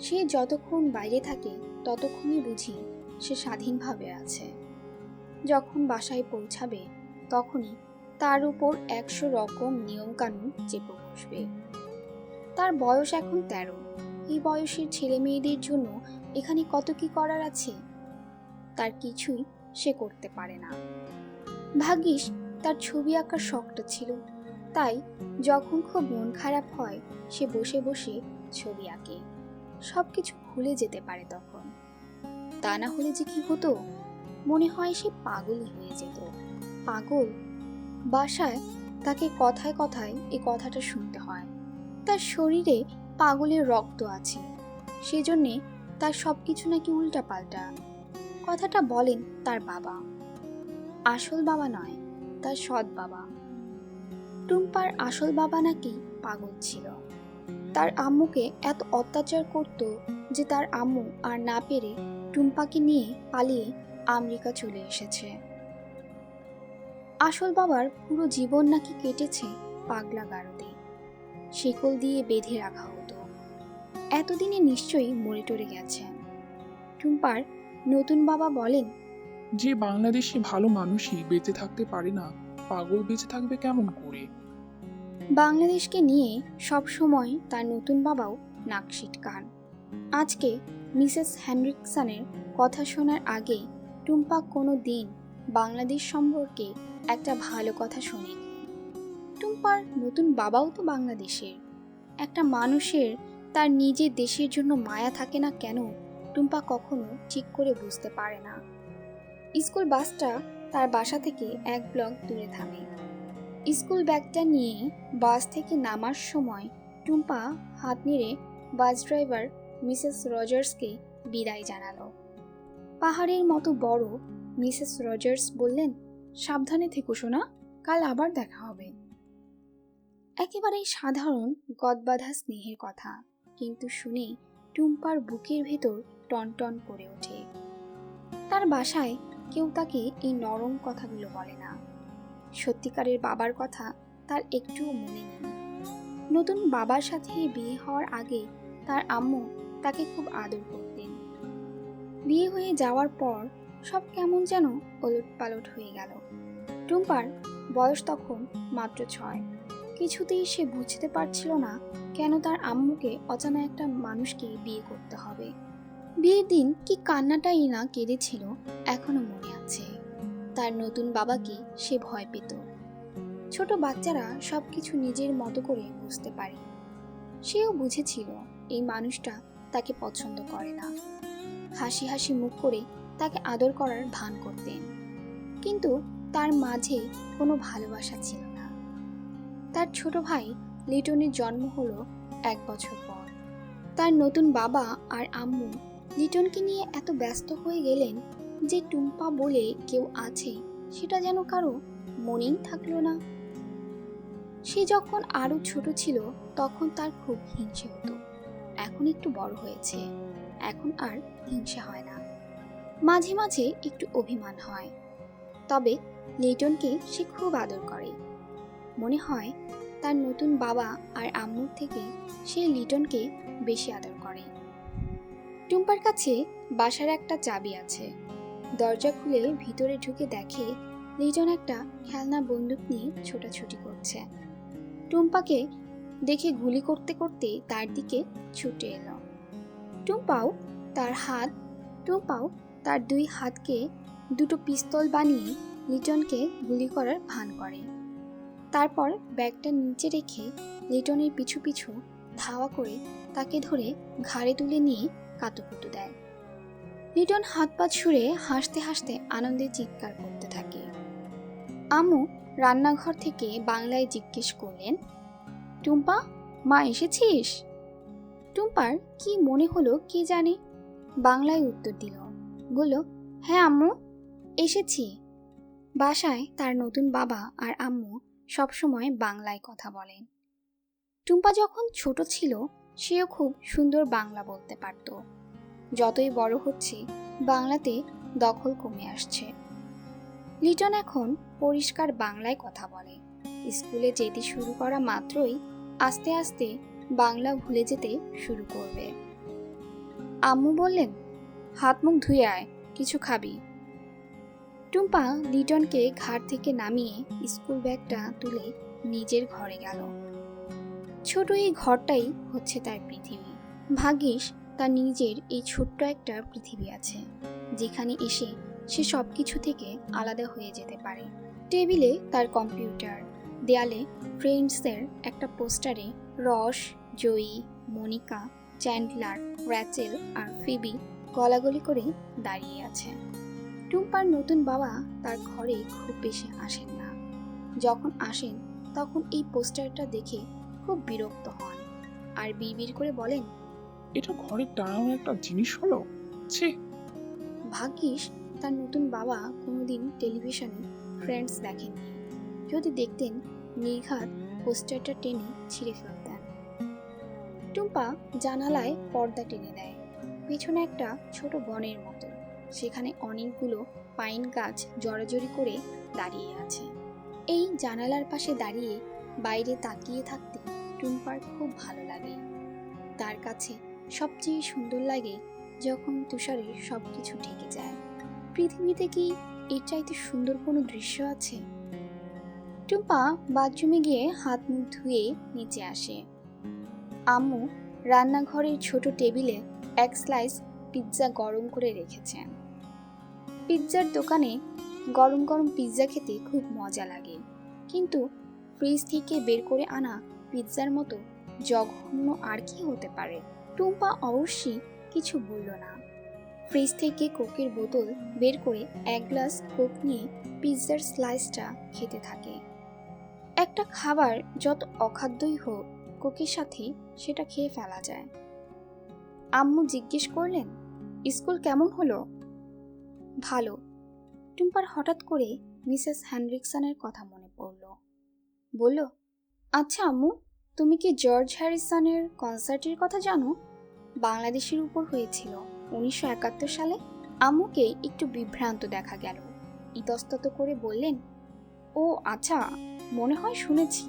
সে যতক্ষণ বাইরে থাকে ততক্ষণই বুঝি সে স্বাধীনভাবে আছে। যখন বাসায় পৌঁছাবে তখনই তার উপর 100 রকম নিয়মকানুন চেপে বসবে। তার বয়স এখন 13। এই বয়সের ছেলে মেয়েদের জন্য এখানে কত কি করার আছে, তার কিছুই সে করতে পারে না। ভাগ্যিস তার ছবি আঁকার শখটা ছিল, তাই যখন খুব মন খারাপ হয় সে বসে বসে ছবি আঁকে, সবকিছু ভুলে যেতে পারে তখন। তা না হলে যে কি হতো, মনে হয় সে পাগলই হয়ে যেত। পাগল? বাসায় তাকে কথায় কথায় এই কথাটা শুনতে হয়। তার শরীরে পাগলের রক্ত আছে, সেজন্যে তার সবকিছু নাকি উল্টাপাল্টা। কথাটা বলেন তার বাবা, আসল বাবা নয়, তার সৎ বাবা। টুম্পার আসল বাবা নাকি পাগল ছিল, তার আম্মুকে এত অত্যাচার করত যে তার আম্মু আর না পেরে টুম্পাকে নিয়ে পালিয়ে আমেরিকা চলে এসেছে। আসল বাবার পুরো জীবন নাকি কেটেছে পাগলা গারদে, শিকল দিয়ে বেঁধে রাখা হতো। এতদিনে নিশ্চয়ই মরে টরে গেছেন। টুম্পার নতুন বাবা বলেন, যে বাংলাদেশে ভালো মানুষই বেঁচে থাকতে পারে না, পাগল বেঁচে থাকবে কেমন করে? বাংলাদেশকে নিয়ে সব সময় তার নতুন বাবাও নাক সিটকান। আজকে মিসেস হেনরিকসনের কথা শোনার আগে টুম্পা কোনো দিন বাংলাদেশ সম্পর্কে একটা ভালো কথা শোনেনি। টুম্পার নতুন বাবাও তো বাংলাদেশের। একটা মানুষের তার নিজের দেশের জন্য মায়া থাকে না কেন, টুম্পা কখনো ঠিক করে বুঝতে পারে না। স্কুল বাসটা তার বাসা থেকে 1 ব্লক দূরে থামে। স্কুল ব্যাগটা নিয়ে বাস থেকে নামার সময় টুম্পা হাত নেড়ে বাস ড্রাইভার মিসেস রজার্সকে বিদায় জানালো। পাহাড়ের মতো বড় মিসেস রজার্স বললেন, সাবধানে থেকো সোনা, কাল আবার দেখা হবে। একেবারেই সাধারণ গদবাঁধা স্নেহের কথা, কিন্তু শুনে টুম্পার বুকের ভেতর টনটন করে ওঠে। তার বাসায় কেউ তাকে এই নরম কথাগুলো বলে না। সত্যিকারের বাবার কথা তার একটুও মনে নেই। নতুন বাবার সাথে বিয়ে হওয়ার আগে তার আম্মু তাকে খুব আদর করতেন। বিয়ে হয়ে যাওয়ার পর সব কেমন যেন ওলটপালট হয়ে গেল। টুম্পার বয়স তখন মাত্র 6। কিছুতেই সে বুঝতে পারছিল না কেন তার আম্মুকে অজানা একটা মানুষকে বিয়ে করতে হবে। বিয়ের দিন কি কান্নাটাই না কেঁদেছিল এখনো মনে আছে। তার নতুন বাবাকে সে ভয় পেত। ছোট বাচ্চারা সবকিছু নিজের মতো করে বুঝতে পারে। সেও বুঝেছিল এই মানুষটা তাকে পছন্দ করে না। হাসি হাসি মুখ করে তাকে আদর করার ভান করতেন, কিন্তু তার মাঝে কোনো ভালোবাসা ছিল না। তার ছোট ভাই লিটনের জন্ম হলো 1 বছর পর। তার নতুন বাবা আর আম্মু লিটনকে নিয়ে এত ব্যস্ত হয়ে গেলেন যে টুম্পা বলে কেউ আছে সেটা যেন কারো মনেই থাকলো না। সে যখন আরো ছোট ছিল তখন তার খুব হিংসে হতো। এখন একটু বড় হয়েছে, এখন আর হিংসা হয় না। মাঝে মাঝে একটু অভিমান হয়, তবে লিটনকে সে খুব আদর করে। মনে হয় তার নতুন বাবা আর আম্মুর থেকে সে লিটনকে বেশি আদর করে। টুম্পার কাছে বাসার একটা চাবি আছে। দরজা খুলে ভিতরে ঢুকে দেখে লিটন একটা খেলনা বন্দুক নিয়ে ছোটাছুটি করছে। টুম্পাকে দেখে গুলি করতে করতে তার দিকে ছুটে এলো। টুম্পাও তার 2 হাতকে দুটো পিস্তল বানিয়ে লিটনকে গুলি করার ভান করে। তারপর ব্যাগটা নিচে রেখে লিটনের পিছু পিছু ধাওয়া করে তাকে ধরে ঘাড়ে তুলে নিয়ে কাতুকুতু দেয়। লিটন হাত পা ছুঁড়ে হাসতে হাসতে আনন্দে চিৎকার করতে থাকে। আম্মু রান্নাঘর থেকে বাংলায় জিজ্ঞেস করলেন, টুম্পা, মা এসেছিস? টুম্পার কি মনে হলো কে জানে, বাংলায় উত্তর দিল, বলল, হ্যাঁ আম্মু, এসেছি। বাসায় তার নতুন বাবা আর আম্মু সবসময় বাংলায় কথা বলেন। টুম্পা যখন ছোট ছিল সেও খুব সুন্দর বাংলা বলতে পারত। যতই বড় হচ্ছে বাংলাতে দখল কমে আসছে। লিটন এখন পরিষ্কার বাংলায় কথা বলে। স্কুলে যেতে শুরু করা মাত্রই আস্তে আস্তে বাংলা ভুলে যেতে শুরু করবে। আম্মু বললেন, হাত মুখ ধুয়ে আয়, কিছু খাবি। টুম্পা লিটনকে ঘাট থেকে নামিয়ে স্কুল ব্যাগটা তুলে নিজের ঘরে গেল। ছোট এই ঘরটাই হচ্ছে তার পৃথিবী। ভাগ্যিস তার নিজের এই ছোট্ট একটা পৃথিবী আছে, যেখানে এসে সে সবকিছু থেকে আলাদা হয়ে যেতে পারে। টেবিলে তার কম্পিউটার, দেয়ালে ফ্রেন্ডসের একটা পোস্টারে রস, জয়ী, মনিকা, চ্যান্ডলার, র্যাচেল আর ফিবি গলাগলি করে দাঁড়িয়ে আছে। টুম্পার নতুন বাবা তার ঘরে খুব বেশি আসেন না। যখন আসেন তখন এই পোস্টারটা দেখে খুব বিরক্ত হন আর বিড়বিড় করে বলেন, এটা ঘরে টানানো একটা জিনিস হলো। ছি। ভাগ্যিস তার নতুন বাবা কোনোদিন টেলিভিশনে ফ্রেন্ডস দেখেননি। যদি দেখতেন নির্ঘাত পোস্টারটা টেনে ছিঁড়ে ফেলতেন। টুম্পা জানালায় পর্দা টেনে দেয়। পেছনে একটা ছোট বনের মতো, সেখানে অনেকগুলো পাইন গাছ জড়াজড়ি করে দাঁড়িয়ে আছে। এই জানালার পাশে দাঁড়িয়ে বাইরে তাকিয়ে থাকতে টুম্পার খুব ভালো লাগে। তার কাছে সবচেয়ে সুন্দর লাগে যখন তুষারের সবকিছু ঢেকে যায়। পৃথিবীতে কি এর চাইতে সুন্দর কোনো দৃশ্য আছে? টুম্পা বাথরুমে গিয়ে হাত মুখ ধুয়ে নিচে আসে। আম্মু রান্নাঘরের ছোট টেবিলে এক স্লাইস পিৎজা গরম করে রেখেছেন। পিৎজার দোকানে গরম গরম পিৎজা খেতে খুব মজা লাগে, কিন্তু ফ্রিজ থেকে বের করে আনা পিৎজার মতো জঘন্য আর কি হতে পারে? টুম্পা অবশ্যই কিছু বলল না। ফ্রিজ থেকে কোকের বোতল বের করে এক গ্লাস কোক নিয়ে পিৎজার স্লাইসটা খেতে থাকে। একটা খাবার যত অখাদ্যই হোক, কোকের সাথে সেটা খেয়ে ফেলা যায়। আম্মু জিজ্ঞেস করলেন, স্কুল কেমন হলো? ভালো। টুম্পার হঠাৎ করে মিসেস হ্যানরিকসনের কথা মনে পড়ল। বলল, আচ্ছা আম্মু, তুমি কি জর্জ হ্যারিসনের কনসার্টের কথা জানো? বাংলাদেশের উপর হয়েছিল 1971 সালে। আম্মুকে একটু বিভ্রান্ত দেখা গেল। ইতস্তত করে বললেন, ও আচ্ছা, মনে হয় শুনেছি।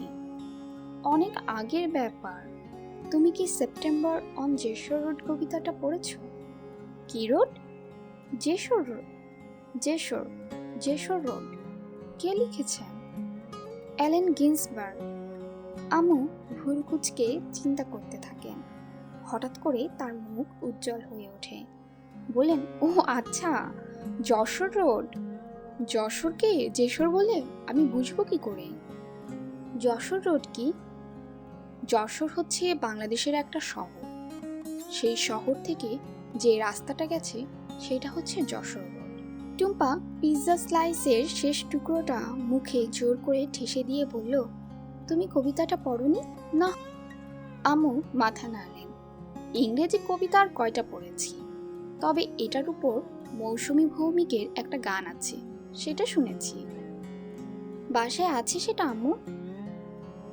অনেক আগের ব্যাপার। তুমি কি সেপ্টেম্বর অন যেশোর রোড কবিতাটা পড়েছ? কি road? Jessore road. Jessore, Jessore road. কে লিখেছেন? Allen Ginsberg. আম্মু ভুরুকুচকে চিন্তা করতে থাকেন। হঠাৎ করে তার মুখ উজ্জ্বল হয়ে ওঠে। বলেন, ও আচ্ছা, যশোর রোড। যশোরকে যেশোর বলে আমি বুঝবো কি করে? যশোর রোড কি? যশোর হচ্ছে বাংলাদেশের একটা শহর। সেই শহর থেকে যে রাস্তাটা গেছে সেটা হচ্ছে যশোর রোড। টুম্পা পিৎজা স্লাইসের শেষ টুকরোটা মুখে জোর করে ঠেসে দিয়ে বলল, তুমি কবিতাটা পড়োনি? না। আম্মু মাথা নাড়লেন। ইংরেজি কবিতা আর কয়টা পড়েছি, তবে এটার উপর মৌসুমী ভৌমিকের একটা গান আছে, সেটা শুনেছি। বাসায় আছে সেটা আম্মু?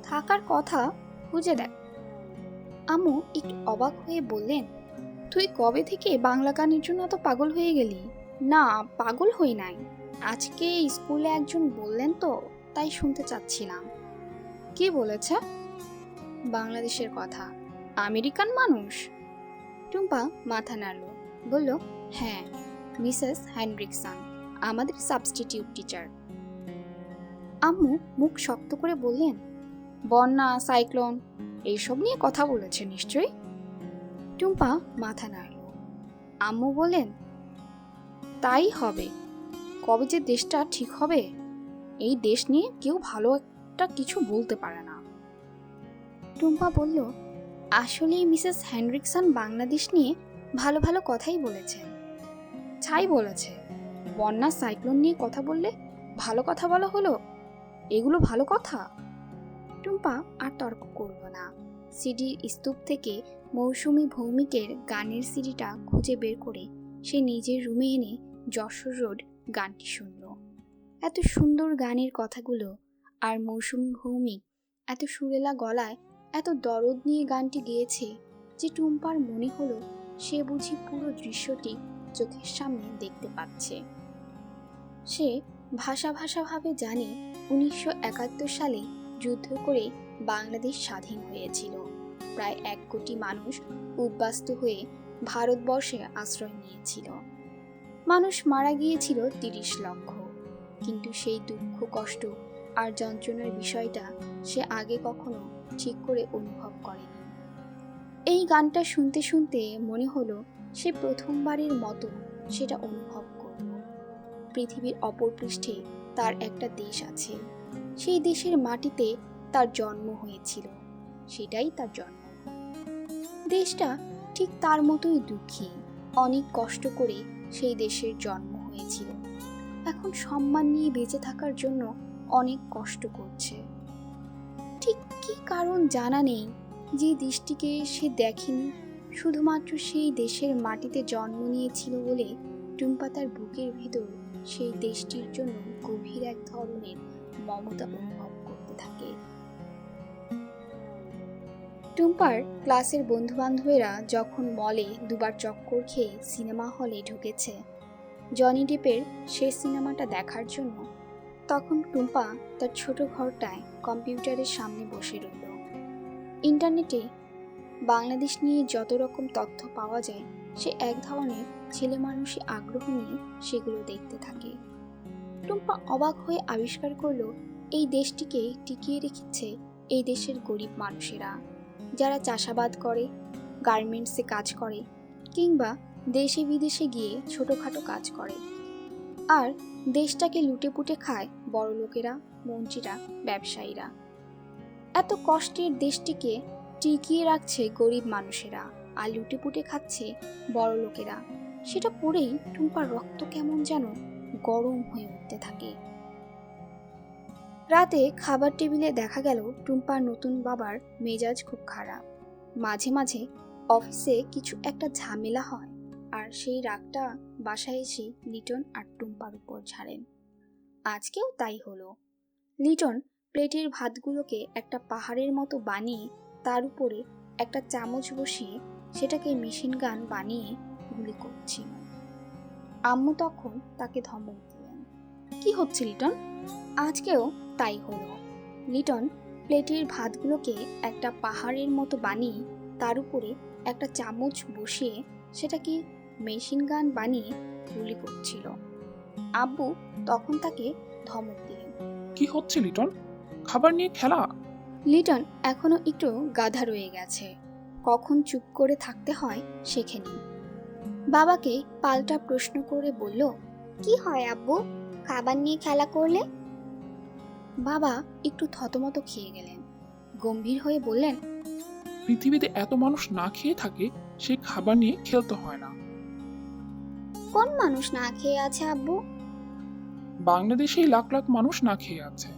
থাকার কথা, খুঁজে দেখ। আম্মু একটু অবাক হয়ে বললেন, তুই কবে থেকে বাংলা গানের জন্য এত পাগল হয়ে গেলি? না, পাগল হই নাই। আজকে স্কুলে একজন বললেন তো, তাই শুনতে চাচ্ছিলাম। কি বলেছে? বাংলাদেশের কথা। আমেরিকান মানুষ? টুম্পা মাথা নাড়ল, বলল, হ্যাঁ, মিসেস হ্যানরিকসন, আমাদের সাবস্টিটিউট টিচার। আম্মু মুখ শক্ত করে বললেন, বন্যা, সাইক্লোন এইসব নিয়ে কথা বলেছে নিশ্চয়ই? টুম্পা মাথা নাড়ল। আম্মু বললেন, তাই হবে। কবে যে দেশটা ঠিক হবে, এই দেশ নিয়ে কেউ ভালো একটা কিছু বলতে পারে না। টুম্পা বলল, আসলেই মিসেস হ্যানরিকসন বাংলাদেশ নিয়ে ভালো ভালো কথাই বলেছেন। ছাই বলেছে, বন্যা, সাইক্লোন নিয়ে কথা বললে ভালো কথা বলা হলো? এগুলো ভালো কথা? টুম্পা আর তর্ক করল না। সিডির স্তূপ থেকে মৌসুমী ভৌমিকের গানের সিডিটা খুঁজে বের করে সে নিজের রুমে এনে যশোর রোড গানটি শুনল। এত সুন্দর গানের কথাগুলো, আর মৌসুমী ভৌমিক এত সুরেলা গলায় এত দরদ নিয়ে গানটি গেয়েছে যে টুম্পার মনে হলো সে বুঝি পুরো দৃশ্যটি চোখের সামনে দেখতে পাচ্ছে। সে ভাষা ভাষাভাবে জানে 1971 সালে যুদ্ধ করে বাংলাদেশ স্বাধীন হয়েছিল। প্রায় 1 কোটি মানুষ উদ্বাস্তু হয়ে ভারতবর্ষে আশ্রয় নিয়েছিল। মানুষ মারা গিয়েছিল 30 লক্ষ। কিন্তু সেই দুঃখ, কষ্ট আর যন্ত্রণার বিষয়টা সে আগে কখনো ঠিক করে অনুভব করেনি। এই গানটা শুনতে শুনতে মনে হলো সে প্রথমবারের মতো সেটা অনুভব করল। পৃথিবীর অপর পৃষ্ঠে তার একটা দেশ আছে, সেই দেশের মাটিতে তার জন্ম হয়েছিল, সেটাই তার জন্ম। দেশটা ঠিক তার মতোই দুঃখী, অনেক কষ্ট করে সেই দেশের জন্ম হয়েছিল, এখন সম্মান নিয়ে বেঁচে থাকার জন্য অনেক কষ্ট করছে। ঠিক কি কারণ জানা নেই, যে দেশটিকে সে দেখেনি, শুধুমাত্র সেই দেশের মাটিতে জন্ম নিয়েছিল বলে টুম্পা তার বুকের ভিতর সেই দেশটির জন্য গভীর এক ধরনের মমতা অনুভব করতে থাকে। টুম্পার ক্লাসের বন্ধুবান্ধবেরা যখন মলে দুবার চক্কর খেয়ে সিনেমা হলে ঢুকেছে জনি ডিপের সেই সিনেমাটা দেখার জন্য, তখন টুম্পা তার ছোট ঘরটায় কম্পিউটারের সামনে বসে রইল। ইন্টারনেটে বাংলাদেশ নিয়ে যত রকম তথ্য পাওয়া যায় সে এক ধরনের ছেলে মানুষই আগ্রহ নিয়ে সেগুলো দেখতে থাকে। টুম্পা অবাক হয়ে আবিষ্কার করলো এই দেশটিকে টিকিয়ে রেখেছে এই দেশের গরিব মানুষেরা, যারা চাষাবাদ করে, গার্মেন্টসে কাজ করে, কিংবা দেশে বিদেশে গিয়ে ছোটোখাটো কাজ করে। আর দেশটাকে লুটেপুটে খায় বড় লোকেরা, মন্ত্রীরা, ব্যবসায়ীরা। এত কষ্টের দেশটিকে টিকিয়ে রাখছে গরিব মানুষেরা আর লুটেপুটে খাচ্ছে বড় লোকেরা, সেটা পড়েই টুম্পার রক্ত কেমন যেন গরম হয়ে উঠতে থাকে। রাতে খাবার টেবিলে দেখা গেল টুম্পার নতুন বাবার মেজাজ খুব খারাপ। মাঝে মাঝে অফিসে কিছু একটা ঝামেলা হয় আর সেই রাগটা বাসায় এসে লিটন আর টুম্পার উপর ঝাড়েন। আজকেও তাই হলো। লিটন প্লেটের ভাতগুলোকে একটা পাহাড়ের মতো বানিয়ে তার উপরে একটা চামচ বসিয়ে সেটাকে মেশিন গান বানিয়ে গুলি করছিল। আম্মু তখন তাকে ধমক দিলেন, কি হচ্ছে লিটন? আজকেও তাই হলো। লিটন প্লেটের ভাতগুলোকে একটা পাহাড়ের মতো বানিয়ে তার উপরে একটা চামচ বসিয়ে সেটাকে মেশিন গান বানিয়ে গুলি করছিল। আব্বু তখন তাকে ধমক দিলেন, কি হচ্ছে লিটন? খাবার নিয়ে খেলা? লিটন এখনো একটু গাধা রয়ে গেছে, কখন চুপ করে থাকতে হয় শেখেনি। বাবাকে পাল্টা প্রশ্ন করে বলল, কি হয় আব্বু, খাবার নিয়ে খেলা করলে? বাবা একটু থতমত খেয়ে গেলেন, গম্ভীর হয়ে বললেন, পৃথিবীতে এত মানুষ না খেয়ে থাকে, সেই খাবার নিয়ে খেলতে হয় না। কোন মানুষ না খেয়ে আছে আব্বু? বাংলাদেশেই লাখ লাখ মানুষ না খেয়ে আছে।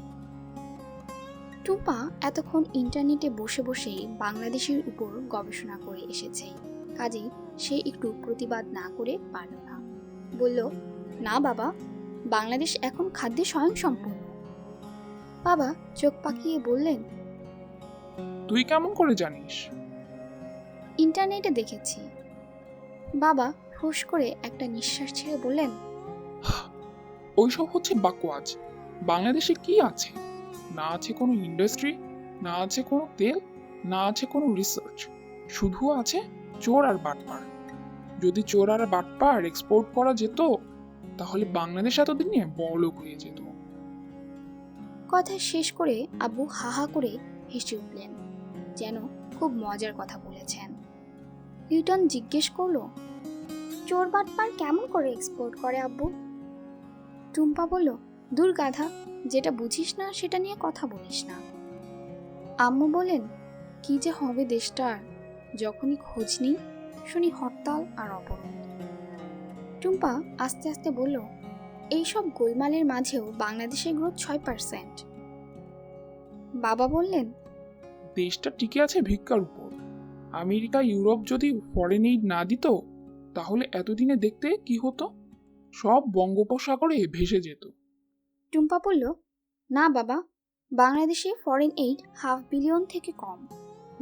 টুম্পা এতক্ষণ ইন্টারনেটে বসে বসে বাংলাদেশের উপর গবেষণা করে এসেছে, কাজেই সে একটু প্রতিবাদ না করে পারল না। বলল, না বাবা, বাংলাদেশ এখন খাদ্যে স্বয়ংসম্পূর্ণ। বাবা চোখ পাকিয়ে বললেন, তুই কেমন করে জানিস? ইন্টারনেটে দেখেছি। বাবা হুশ করে একটা নিঃশ্বাস ছেড়ে বললেন, ওইসব হচ্ছে বাকওয়াজ। বাংলাদেশে কি আছে? না আছে কোনো ইন্ডাস্ট্রি, না আছে কোনো তেল, না আছে কোনো রিসার্চ, শুধু আছে চোর আর বাটপার। যদি চোর আর বাটপার এক্সপোর্ট করা যেত, তাহলে বাংলাদেশ এতদিনে বড়লোক হয়ে যেত। কথা শেষ করে আব্বু হাহা করে হেসে উঠলেন, যেন খুব মজার কথা বলেছেন। লিটন জিজ্ঞেস করলো, চোর বাটপার কেমন করে এক্সপোর্ট করে আব্বু? টুম্পা বলল, দূর গাধা, যেটা বুঝিস না সেটা নিয়ে কথা বলিস না। আম্মু বলেন, কি যে হবে দেশটার, যখনই খোঁজ নিই শুনি হরতাল আর অবরোধ। টুম্পা আস্তে আস্তে বলল, এইসব গোলমালের মাঝেও বাংলাদেশের গ্রোথ 6%। বাবা বললেন, দেশটা টিকে আছে ভিক্ষার উপর। আমেরিকা, ইউরোপ যদি ফরেন এইড না দিত, তাহলে এতদিনে দেখতে কি হতো? সব বঙ্গোপসাগরে ভেসে যেত। টুম্পা বলল, না বাবা, বাংলাদেশে ফরেন এইড $500 বিলিয়ন থেকে কম।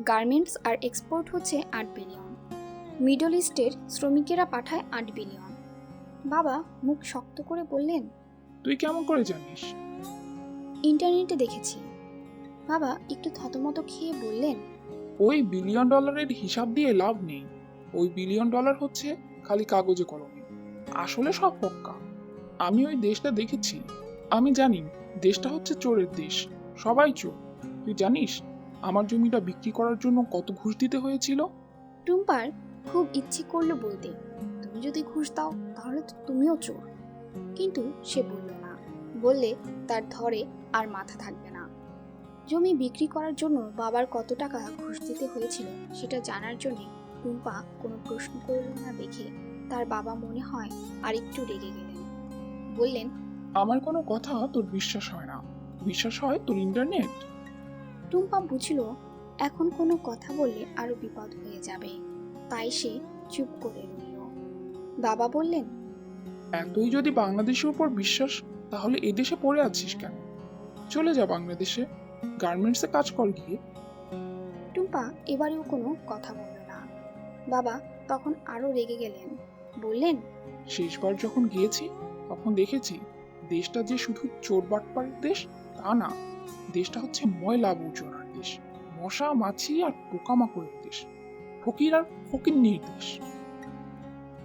গার্মেন্টস আর এক্সপোর্ট হচ্ছে 8 বিলিয়ন। মিডল ইস্টের শ্রমিকেরা পাঠায় 8 বিলিয়ন। বাবা মুখ শক্ত করে বললেন, তুই কেমন করে জানিস? ইন্টারনেটে দেখেছি। বাবা একটু থতমত খেয়ে বললেন, ওই বিলিয়ন ডলারের হিসাব দিয়ে লাভ নেই। ওই বিলিয়ন ডলার হচ্ছে খালি কাগজে কলমে, আসলে সব পক্কা। আমি ওই দেশটা দেখেছি, আমি জানি দেশটা হচ্ছে চোরের দেশ, সবাই চোর। তুই জানিস আমার জমিটা বিক্রি করার জন্য কত ঘুষ দিতে হয়েছিল? টুম্পার খুব ইচ্ছে করলো বলতে, তুমি যদি ঘুষ দাও তাহলে তো তুমিও চোর। কিন্তু সে বলল না, বললে তার ধরে আর মাথা থাকবে না। জমি বিক্রি করার জন্য বাবার কত টাকা ঘুষ দিতে হয়েছিল সেটা জানার জন্য টুম্পা কোনো প্রশ্ন করল না দেখে তার বাবা মনে হয় আর একটু রেগে গেলেন। বললেন, আমার কোনো কথা তোর বিশ্বাস হয় না, বিশ্বাস হয় তোর ইন্টারনেট। টুম্পা বুঝল এখন কোনো কথা বললে আরো বিপদ হয়ে যাবে, তাই সে চুপ করে রইল। বাবা বললেন, এতই যদি বাংলাদেশের উপর বিশ্বাস, তাহলে এদেশে পড়ে আছিস কেন? চলে যা বাংলাদেশে, গার্মেন্টসে কাজ কর গিয়ে। টুম্পা এবারেও কোনো কথা বলল না। বাবা তখন আরো রেগে গেলেন, বললেন, শেষবার যখন গিয়েছি তখন দেখেছি দেশটা যে শুধু চোর বাটপাড়ের দেশ তা না, দেশটা হচ্ছে ময়লা আবর্জনার দেশ, মশা মাছি আর পোকামাকড়ের দেশ, ফকির আর ফকিন্নির দেশ।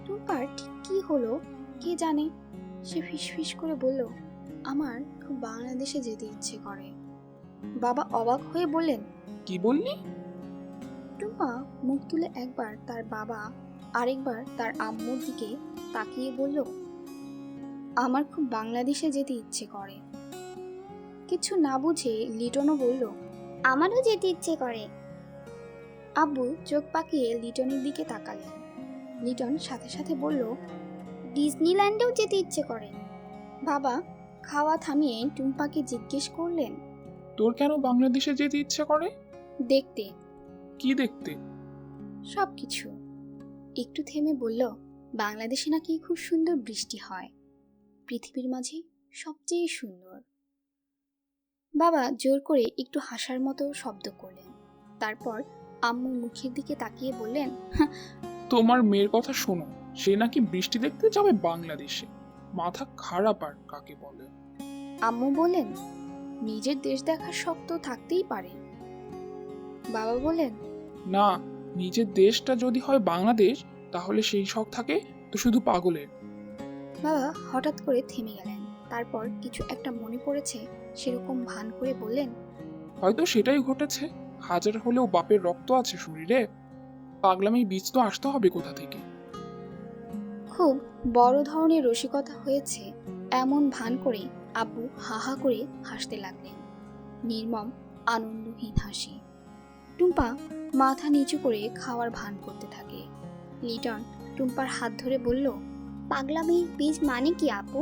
টুম্পার ঠিক কি হলো কে জানে, সে ফিসফিস করে বলল, আমার খুব বাংলাদেশে যেতে ইচ্ছে করে। বাবা অবাক হয়ে বললেন, কি বললি? টুম্পা মুখ তুলে একবার তার বাবা আরেকবার তার আম্মুর দিকে তাকিয়ে বলল, আমার খুব বাংলাদেশে যেতে ইচ্ছে করে। কিছু না বুঝে লিটনও বলল, আমারও যেতে ইচ্ছে করে। আব্বু চোখ পাকিয়ে লিটনের দিকে তাকালেন। লিটন সাথে সাথে বলল, ডিজনিল্যান্ডেও যেতে ইচ্ছে করে। বাবা খাওয়া থামিয়ে টুম্পাকে জিজ্ঞেস করলেন, তোর কেন বাংলাদেশে যেতে ইচ্ছে করে? দেখতে। কি দেখতে? সবকিছু। একটু থেমে বলল, বাংলাদেশে নাকি খুব সুন্দর বৃষ্টি হয়, পৃথিবীর মাঝে সবচেয়ে সুন্দর। বাবা জোর করে একটু হাসার মতো শব্দ করলেন, তারপর আম্মুর মুখের দিকে তাকিয়ে বললেন, তোমার মেয়ের কথা শোনো, সে নাকি বৃষ্টি দেখতে যাবে বাংলাদেশে। মাথা খারাপ আর কাকে বলে। আম্মু বললেন, নিজের দেশ দেখার শখ তো থাকতেই পারে। বাবা বললেন, না, নিজের দেশটা যদি হয় বাংলাদেশ, তাহলে সেই শখ থাকে তো শুধু পাগলের। বাবা হঠাৎ করে থেমে গেলেন, তারপর কিছু একটা মনে পড়েছে সেরকম ভান করে বললেন, হয়তো সেটাই ঘটেছে। হাজার হলেও বাপের রক্ত আছে শরীরে, পাগলামির বীজ তো আসতে হবে কোথা থেকে। খুব বড় ধরনের রসিকতা হয়েছে এমন ভান করে আব্বু হা হা করে হাসতে লাগলেন, নির্মম আনন্দহীন হাসি। টুম্পা মাথা নিচু করে খাওয়ার ভান করতে থাকে। লিটন টুম্পার হাত ধরে বলল, পাগলামির বীজ মানে কি আপু?